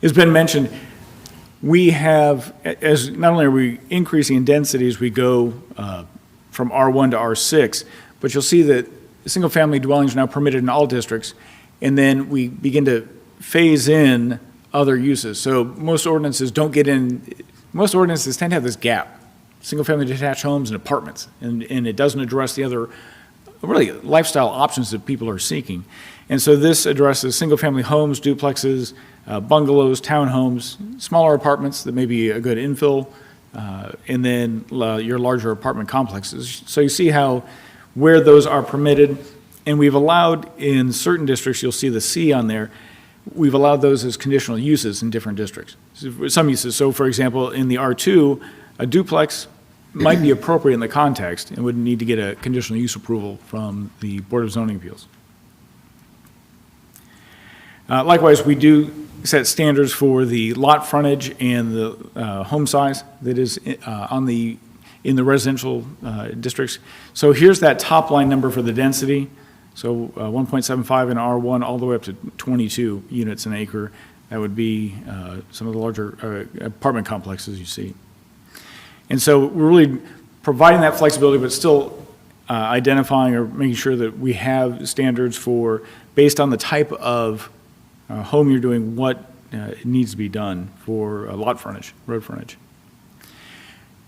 It's been mentioned, we have, as not only are we increasing in density as we go from R1 to R6, but you'll see that single-family dwellings are now permitted in all districts, and then we begin to phase in other uses. So most ordinances tend to have this gap, single-family detached homes and apartments, and it doesn't address the other, really, lifestyle options that people are seeking. And so this addresses single-family homes, duplexes, bungalows, townhomes, smaller apartments that may be a good infill, and then your larger apartment complexes. So you see where those are permitted, and we've allowed in certain districts, you'll see the C on there, we've allowed those as conditional uses in different districts. Some uses, so for example, in the R2, a duplex might be appropriate in the context and would need to get a conditional use approval from the Board of Zoning Appeals. Likewise, we do set standards for the lot frontage and the home size that is in the residential districts. So here's that top line number for the density. So 1.75 in R1 all the way up to 22 units an acre. That would be some of the larger apartment complexes you see. And so we're really providing that flexibility, but still identifying or making sure that we have standards for, based on the type of home you're doing, what needs to be done for lot frontage, road frontage.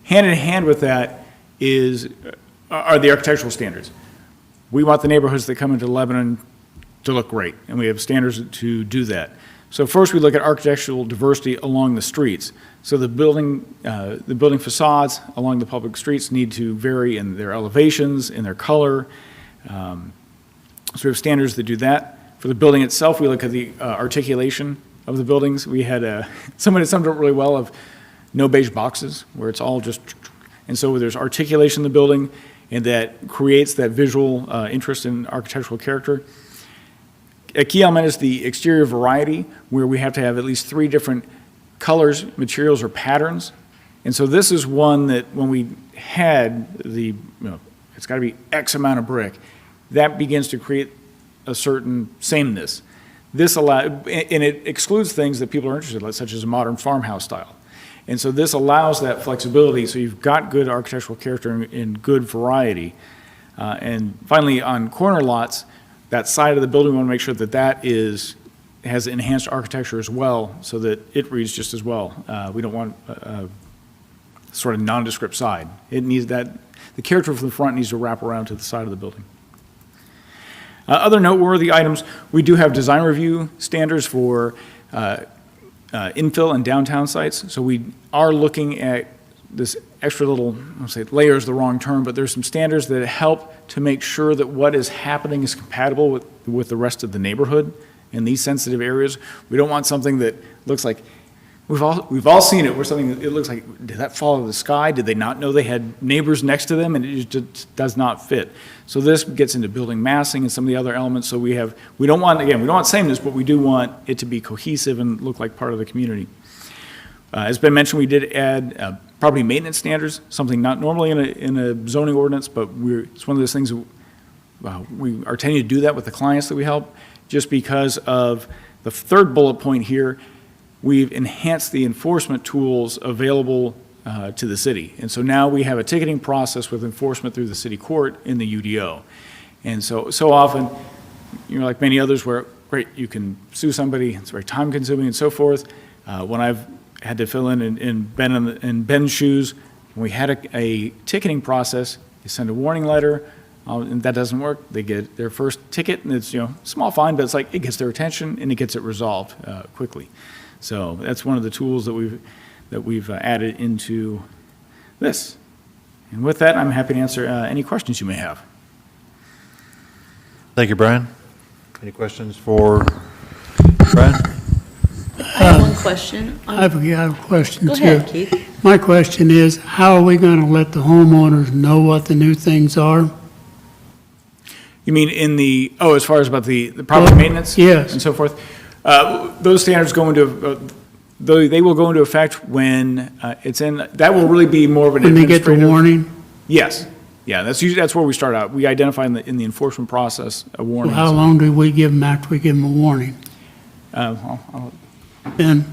Hand in hand with that are the architectural standards. We want the neighborhoods that come into Lebanon to look great, and we have standards to do that. So first we look at architectural diversity along the streets. So the building facades along the public streets need to vary in their elevations, in their color. So we have standards that do that. For the building itself, we look at the articulation of the buildings. We had somebody summed it up really well of no beige boxes, where it's all just, and so there's articulation in the building, and that creates that visual interest in architectural character. A key element is the exterior variety, where we have to have at least 3 different colors, materials, or patterns. And so this is one that when we had it's got to be X amount of brick, that begins to create a certain sameness. And it excludes things that people are interested in, such as a modern farmhouse style. And so this allows that flexibility, so you've got good architectural character and good variety. And finally, on corner lots, that side of the building, we want to make sure that has enhanced architecture as well, so that it reads just as well. We don't want a sort of nondescript side. It needs the character from the front needs to wrap around to the side of the building. Other noteworthy items, we do have design review standards for infill and downtown sites. So we are looking at this extra little, I'll say layer is the wrong term, but there's some standards that help to make sure that what is happening is compatible with the rest of the neighborhood in these sensitive areas. We don't want something that looks like, we've all seen it, where something, it looks like, did that fall out of the sky? Did they not know they had neighbors next to them? And it just does not fit. So this gets into building massing and some of the other elements. So we don't want sameness, but we do want it to be cohesive and look like part of the community. As been mentioned, we did add property maintenance standards, something not normally in a zoning ordinance, but it's one of those things that we are tending to do that with the clients that we help, just because of the third bullet point here. We've enhanced the enforcement tools available to the city. And so now we have a ticketing process with enforcement through the city court in the UDO. And so often, like many others, where great, you can sue somebody, it's very time-consuming and so forth. When I've had to fill in Ben's shoes, when we had a ticketing process, you send a warning letter, and that doesn't work, they get their first ticket, and it's, small fine, but it's like, it gets their attention, and it gets it resolved quickly. So that's one of the tools that we've added into this. And with that, I'm happy to answer any questions you may have. Thank you, Brian. Any questions for Brian? I have one question. I have a question too. Go ahead, Keith. My question is, how are we going to let the homeowners know what the new things are? You mean as far as about the property maintenance? Yes. And so forth? Those standards go into, they will go into effect when it's in, that will really be more of an When they get administrative. the warning? Yes. Yeah, that's where we start out. We identify in the enforcement process a warning. How long do we give them after we give them a warning? Ben?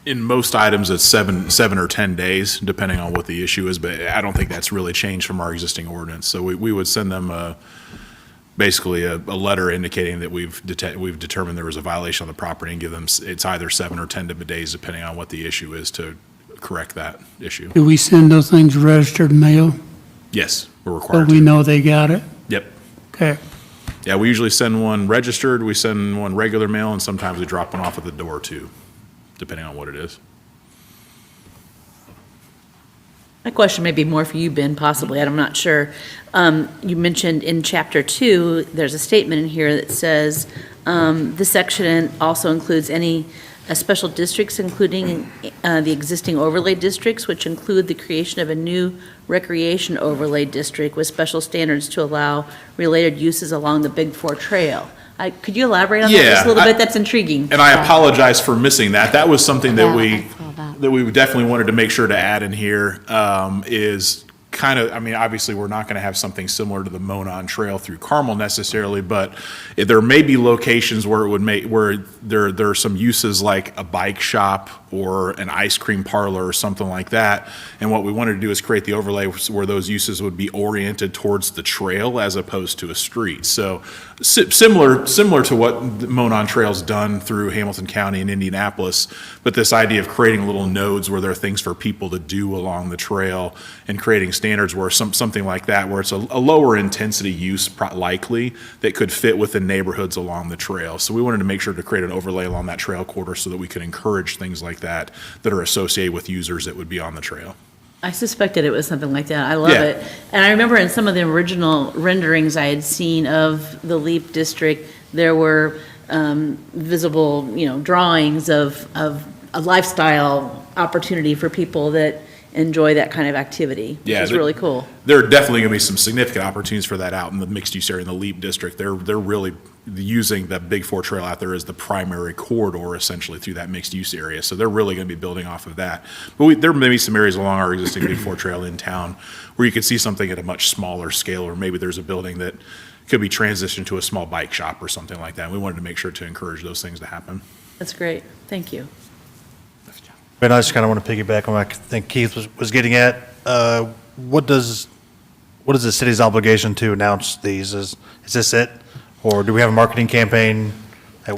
In most items, it's seven or 10 days, depending on what the issue is, but I don't think that's really changed from our existing ordinance. So we would send them basically a letter indicating that we've determined there was a violation on the property and give them, it's either 7 or 10 days, depending on what the issue is, to correct that issue. Do we send those things registered mail? Yes, we're So required we to. know they got it? Yep. Okay. Yeah, we usually send one registered, we send one regular mail, and sometimes we drop one off at the door too, depending on what it is. My question may be more for you, Ben, possibly, I'm not sure. You mentioned in Chapter 2, there's a statement in here that says, this section also includes any special districts, including the existing overlay districts, which include the creation of a new recreation overlay district with special standards to allow related uses along the Big Four Trail. Could you elaborate on that just a little bit? That's intriguing. And I apologize for missing that. That was something that I saw that. we definitely wanted to make sure to add in here, is kind of, obviously, we're not going to have something similar to the Monon Trail through Carmel necessarily, but there may be locations where there are some uses like a bike shop or an ice cream parlor or something like that. And what we wanted to do is create the overlay where those uses would be oriented towards the trail as opposed to a street. So similar to what the Monon Trail's done through Hamilton County and Indianapolis, but this idea of creating little nodes where there are things for people to do along the trail and creating standards where something like that, where it's a lower intensity use likely that could fit within neighborhoods along the trail. So we wanted to make sure to create an overlay along that trail corridor so that we could encourage things like that are associated with users that would be on the trail. I suspected it was something like that. I love Yeah. it. And I remember in some of the original renderings I had seen of the LEAP district, there were visible, drawings of a lifestyle opportunity for people that enjoy that kind of activity, which Yeah, is really cool. There are definitely going to be some significant opportunities for that out in the mixed use area in the LEAP district. They're really using the Big Four Trail out there as the primary corridor essentially through that mixed use area. So they're really going to be building off of that. But there may be some areas along our existing Big Four Trail in town where you could see something at a much smaller scale, or maybe there's a building that could be transitioned to a small bike shop or something like that. We wanted to make sure to encourage those things to happen. That's great. Thank you. Ben, I just kind of want to piggyback on what I think Keith was getting at. What is the city's obligation to announce these? Is this it? Or do we have a marketing campaign?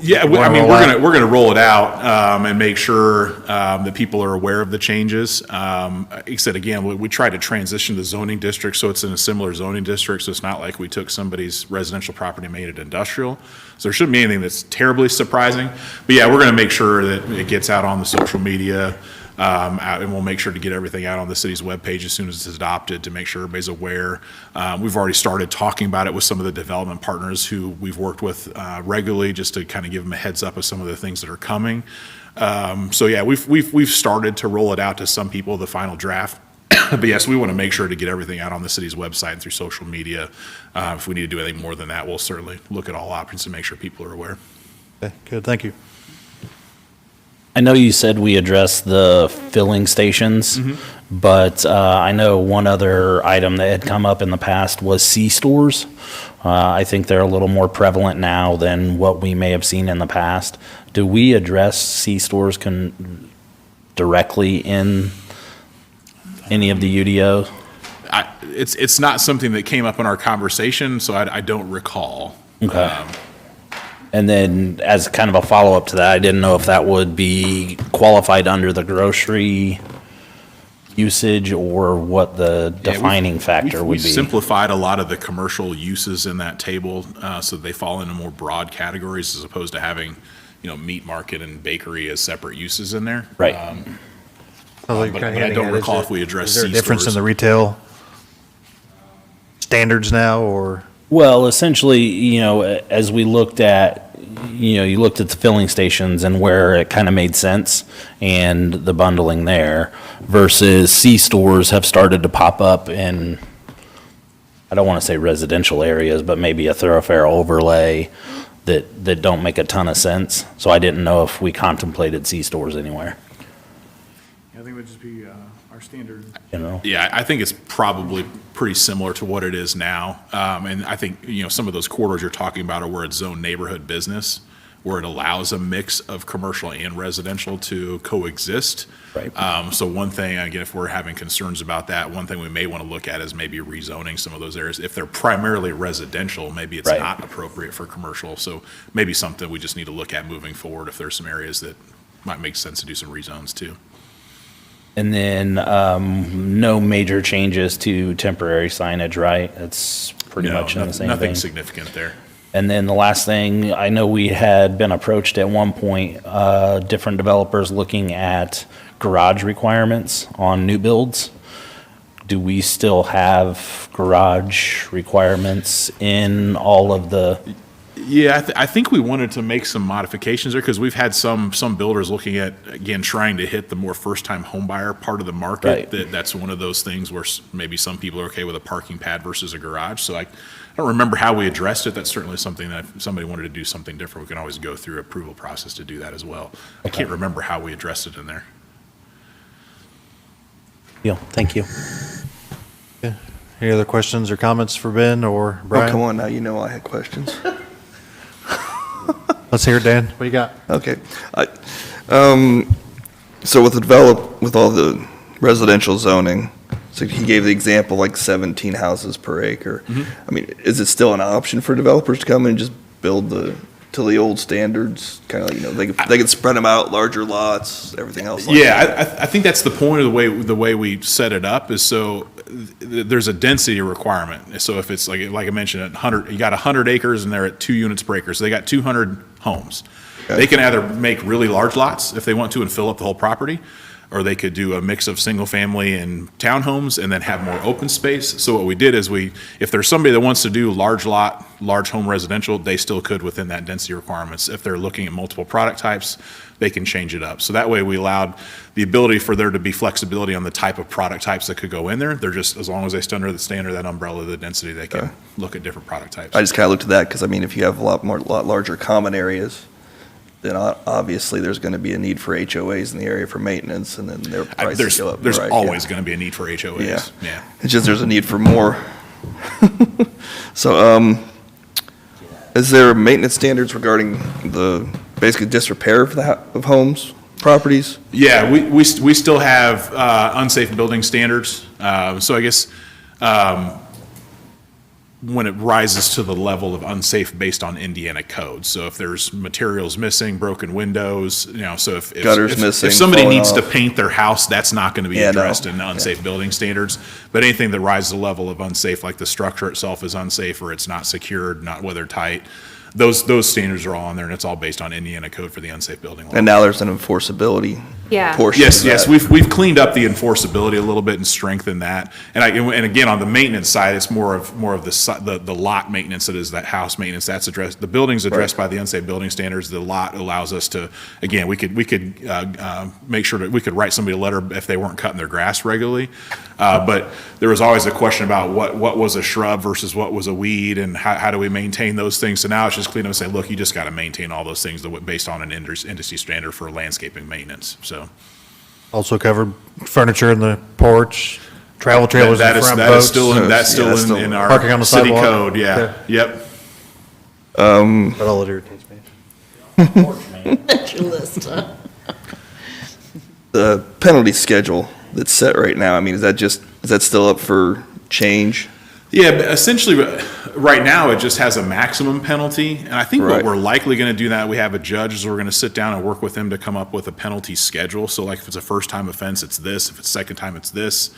Yeah, we're gonna roll it out and make sure that people are aware of the changes. Like I said, again, we tried to transition the zoning district so it's in a similar zoning district, so it's not like we took somebody's residential property and made it industrial. So there shouldn't be anything that's terribly surprising. But yeah, we're gonna make sure that it gets out on the social media, and we'll make sure to get everything out on the city's webpage as soon as it's adopted to make sure everybody's aware. We've already started talking about it with some of the development partners who we've worked with regularly, just to kind of give them a heads up of some of the things that are coming. So yeah, we've started to roll it out to some people, the final draft. But yes, we want to make sure to get everything out on the city's website and through social media. If we need to do anything more than that, we'll certainly look at all options to make sure people are aware. Okay, good, thank you. I know you said we addressed the filling stations, but I know one other item that had come up in the past was C-stores. I think they're a little more prevalent now than what we may have seen in the past. Do we address C-stores directly in any of the UDOs? It's not something that came up in our conversation, so I don't recall. Okay. And then as kind of a follow-up to that, I didn't know if that would be qualified under the grocery usage or what the Yeah, defining factor would we've be. simplified a lot of the commercial uses in that table, so they fall into more broad categories as opposed to having, meat market and bakery as separate uses in there. Right. But I don't recall if we addressed Is there a difference in C-stores. the retail standards now, or? Well, essentially, as we looked at, you looked at the filling stations and where it kind of made sense and the bundling there versus C-stores have started to pop up in, I don't want to say residential areas, but maybe a thoroughfare overlay that don't make a ton of sense. So I didn't know if we contemplated C-stores anywhere, I think it would just be our standard. Yeah, I think it's probably pretty similar to what it is now. And I think, some of those corridors you're talking about are where it's zoned neighborhood business, where it allows a mix of commercial and residential to coexist. Right. So one thing, again, if we're having concerns about that, one thing we may want to look at is maybe rezoning some of those areas. If they're primarily residential, maybe it's Right. not appropriate for commercial. So maybe something we just need to look at moving forward if there's some areas that might make sense to do some rezones too. And then no major changes to temporary signage, right? It's pretty No, much in the same nothing thing. significant there. And then the last thing, I know we had been approached at one point, different developers looking at garage requirements on new builds. Do we still have garage requirements in all of the? Yeah, I think we wanted to make some modifications there because we've had some builders looking at, again, trying to hit the more first-time homebuyer part of the market. Right. That's one of those things where maybe some people are okay with a parking pad versus a garage. So I don't remember how we addressed it. That's certainly something that if somebody wanted to do something different, we can always go through approval process to do that as well. I can't remember how we addressed it in there. Yeah, thank you. Any other questions or comments for Ben or Brian? Oh, come on now, you know I had questions. Let's hear it, Dan. What you got? Okay. So with all the residential zoning, so he gave the example like 17 houses per acre. I mean, is it still an option for developers to come in and just build to the old standards? Kind of like, they could spread them out, larger lots, everything else like that. Yeah, I think that's the point of the way we set it up is so there's a density requirement. So if it's like I mentioned, 100, you got 100 acres and they're at 2 units per acre, so they got 200 homes. Okay. They can either make really large lots if they want to and fill up the whole property, or they could do a mix of single family and townhomes and then have more open space. So what we did is if there's somebody that wants to do large lot, large home residential, they still could within that density requirements. If they're looking at multiple product types, they can change it up. So that way we allowed the ability for there to be flexibility on the type of product types that could go in there. They're just, as long as they stay under that umbrella of the density, they can look at different product types. I just kind of looked at that because, I mean, if you have a lot larger common areas, then obviously there's going to be a need for HOAs in the area for maintenance, and then their prices go up. There's right, always yeah. going to be a need for HOAs. Yeah. It's just there's a need for more. So, is there maintenance standards regarding the basically disrepair of homes, properties? Yeah, we still have unsafe building standards. So I guess when it rises to the level of unsafe based on Indiana code. So if there's materials missing, broken windows, so if Gutters missing, if somebody falling needs to off. paint their house, that's not going to be Yeah, no. addressed in the unsafe building standards. But anything that rises to the level of unsafe, like the structure itself is unsafe or it's not secured, not weather tight, those standards are all on there, and it's all based on Indiana code for the unsafe building law. And now there's an enforceability Yeah. portion. Yes, of yes, that. we've cleaned up the enforceability a little bit and strengthened that. And again, on the maintenance side, it's more of the lot maintenance that is that house maintenance. That's addressed, the building's addressed by the unsafe building standards. The lot allows us to, again, we could make sure that we could write somebody a letter if they weren't cutting their grass regularly. But there was always a question about what was a shrub versus what was a weed, and how do we maintain those things. So now it's just clean up and say, look, you just got to maintain all those things based on an industry standard for landscaping maintenance. So Also covered furniture in the porch, travel trailers in front, boats. That's still in our Parking on the city sidewalk. code, yeah. Yep. That all it irritates me. That's your list, huh? The penalty schedule that's set right now, I mean, is that still up for change? Yeah, but essentially, right now, it just has a maximum penalty, and I think what Right. we're likely going to do now, we have a judge, is we're going to sit down and work with him to come up with a penalty schedule. So like if it's a first-time offense, it's this, if it's second time, it's this.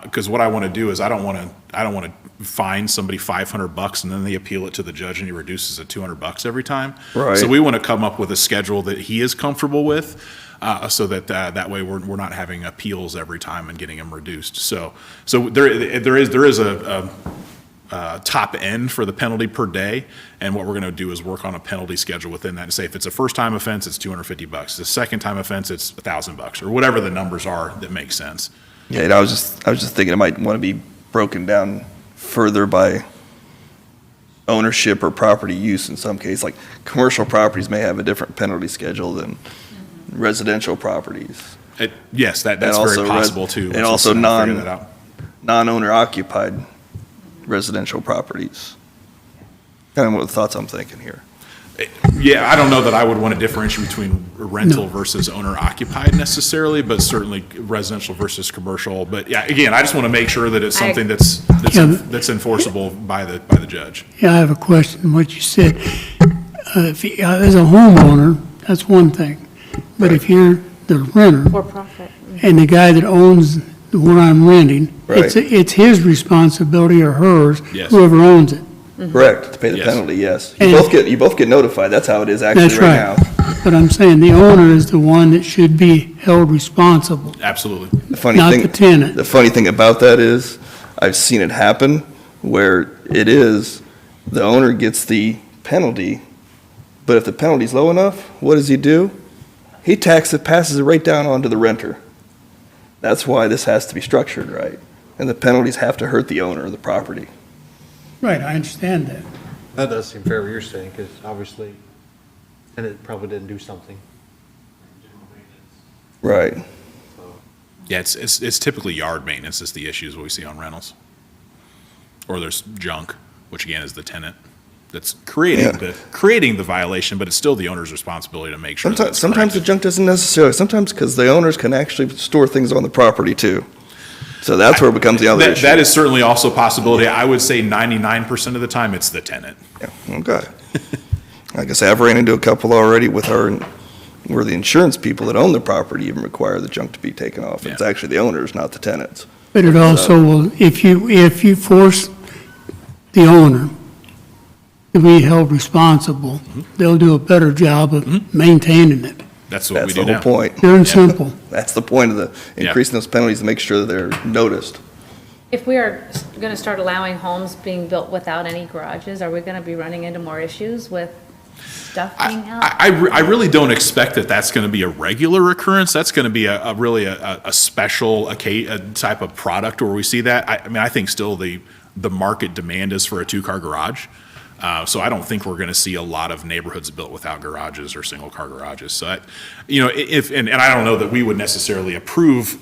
Because what I want to do is I don't want to fine somebody $500 and then they appeal it to the judge and he reduces it $200 every time. Right. So we want to come up with a schedule that he is comfortable with, so that that way we're not having appeals every time and getting them reduced. So there is a top end for the penalty per day, and what we're going to do is work on a penalty schedule within that and say if it's a first time offense, it's $250. The second time offense, it's $1,000 or whatever the numbers are that make sense. Yeah, and I was just thinking it might want to be broken down further by ownership or property use in some case. Like commercial properties may have a different penalty schedule than residential properties. Yes, that's And also very possible too. And Let's also figure that out. non-owner occupied residential properties. Kind of what thoughts I'm thinking here. Yeah, I don't know that I would want to differentiate between rental versus owner occupied necessarily, but certainly residential versus commercial. But yeah, again, I just want to make sure that it's something that's enforceable by the judge. Yeah, I have a question, what you said. As a homeowner, that's one thing. But if you're the renter For profit. and the guy that owns where I'm renting, Right. it's his responsibility or hers, Yes. whoever owns it. Correct, to pay the Yes. penalty, yes. And- You both get notified, that's how it is actually That's right now. right. But I'm saying the owner is the one that should be held responsible, Absolutely. The funny not thing, the tenant. the funny thing about that is, I've seen it happen where it is, the owner gets the penalty, but if the penalty's low enough, what does he do? He passes it right down onto the renter. That's why this has to be structured right. And the penalties have to hurt the owner of the property. Right, I understand that. That does seem fair what you're saying, because obviously, and it probably didn't do something. Right. Yeah, it's typically yard maintenance is the issues we see on rentals. Or there's junk, which again is the tenant that's creating the violation, but it's still the owner's responsibility to make sure that it's Sometimes the corrected. junk doesn't necessarily, sometimes because the owners can actually store things on the property too. So that's where it becomes the other issue. That is certainly also a possibility. I would say 99% of the time, it's the tenant. Yeah, okay. Like I say, I've ran into a couple already where the insurance people that own the property even require the junk to be taken off. It's Yeah. actually the owners, not the tenants. But it also will, if you force the owner to be held responsible, they'll do a better job of maintaining it. That's what we That's do the whole now. point. Pure and simple. That's the point of the Yeah. increasing those penalties, to make sure that they're noticed. If we are going to start allowing homes being built without any garages, are we going to be running into more issues with stuff being out? I really don't expect that that's going to be a regular occurrence. That's going to be really a special type of product where we see that. I mean, I think still the market demand is for a two-car garage. So I don't think we're going to see a lot of neighborhoods built without garages or single-car garages. So, and I don't know that we would necessarily approve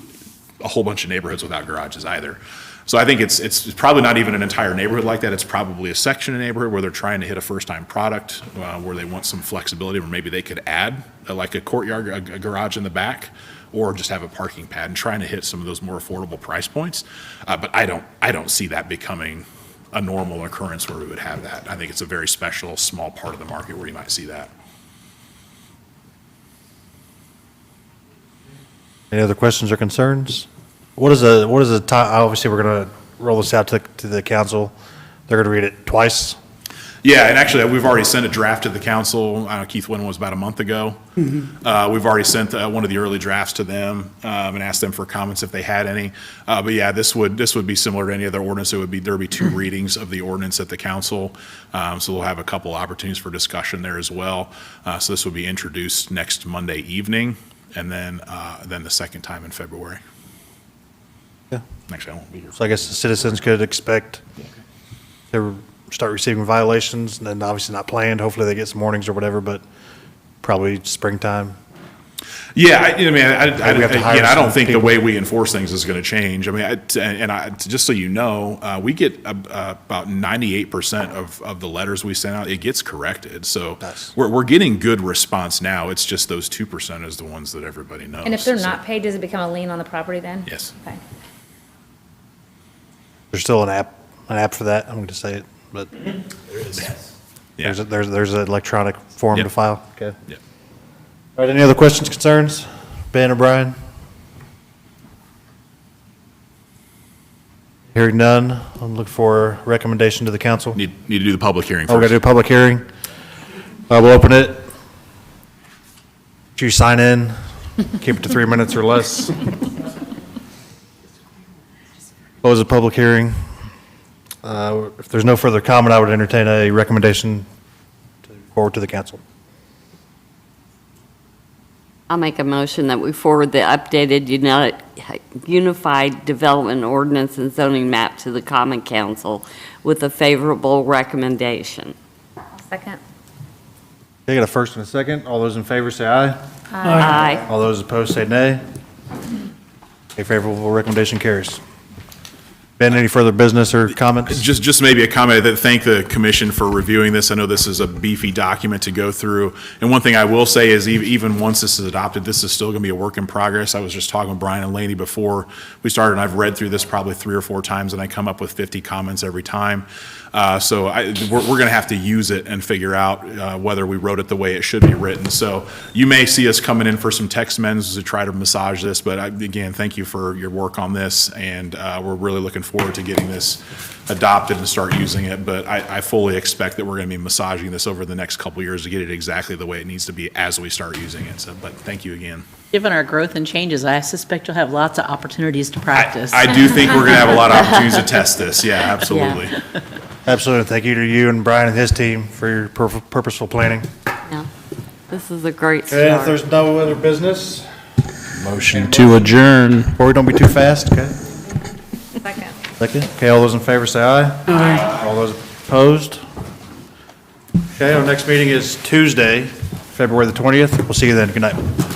a whole bunch of neighborhoods without garages either. So I think it's probably not even an entire neighborhood like that. It's probably a section of neighborhood where they're trying to hit a first-time product, where they want some flexibility, where maybe they could add like a courtyard, a garage in the back, or just have a parking pad, and trying to hit some of those more affordable price points. But I don't see that becoming a normal occurrence where we would have that. I think it's a very special, small part of the market where you might see that. Any other questions or concerns? What is a time, obviously, we're going to roll this out to the council. They're going to read it twice. Yeah, and actually, we've already sent a draft to the council. Keith Wynn was about a month ago. We've already sent one of the early drafts to them and asked them for comments if they had any. But yeah, this would be similar to any other ordinance. There would be two readings of the ordinance at the council. So we'll have a couple opportunities for discussion there as well. So this will be introduced next Monday evening, and then the second time in February. Yeah. Actually, I won't be here. So I guess the citizens could expect to start receiving violations, and then obviously not planned. Hopefully they get some warnings or whatever, but probably springtime. Yeah, I don't think the people. way we enforce things is going to change. I mean, just so you know, we get about 98% of the letters we send out, it gets corrected. So Nice. we're getting good response now. It's just those 2% is the ones that everybody knows. And if they're So- not paid, does it become a lien on the property then? Yes. Okay. There's still an app an app for that. I'm going to say it, but Yeah. there's an electronic form Yep. to file. Okay. Yep. All right, any other questions, concerns? Ben or Brian? Hearing none, I'll look for a recommendation to the council. Need to do the public hearing Oh, we got to do first. a public hearing. We'll open it. You sign in, keep it to 3 minutes or less. Close the public hearing. If there's no further comment, I would entertain a recommendation to forward to the council. I'll make a motion that we forward the updated Unified Development Ordinance and Zoning Map to the Common Council with a favorable recommendation. Second. Okay, got a first and a second. All those in favor say aye. Aye. All those opposed say nay. A favorable recommendation carries. Ben, any further business or comments? Just maybe a comment that thank the commission for reviewing this. I know this is a beefy document to go through. And one thing I will say is even once this is adopted, this is still going to be a work in progress. I was just talking with Brian and Laney before we started, and I've read through this probably 3 or 4 times, and I come up with 50 comments every time. So we're going to have to use it and figure out whether we wrote it the way it should be written. So you may see us coming in for some text amendments to try to massage this, but again, thank you for your work on this, and we're really looking forward to getting this adopted and start using it. But I fully expect that we're going to be massaging this over the next couple of years to get it exactly the way it needs to be as we start using it. So, but thank you again. Given our growth and changes, I suspect you'll have lots of opportunities to practice. I do think we're going to have a lot of opportunities to test this. Yeah, absolutely. Absolutely. Thank you to you and Brian and his team for your purposeful planning. Yeah. This is a great And if start. there's no other business, Motion to adjourn. or we don't be too fast, okay? Second. Second. Okay, all those in favor say aye. Aye. All those opposed? Okay, our next meeting is Tuesday, February the 20th. We'll see you then. Good night.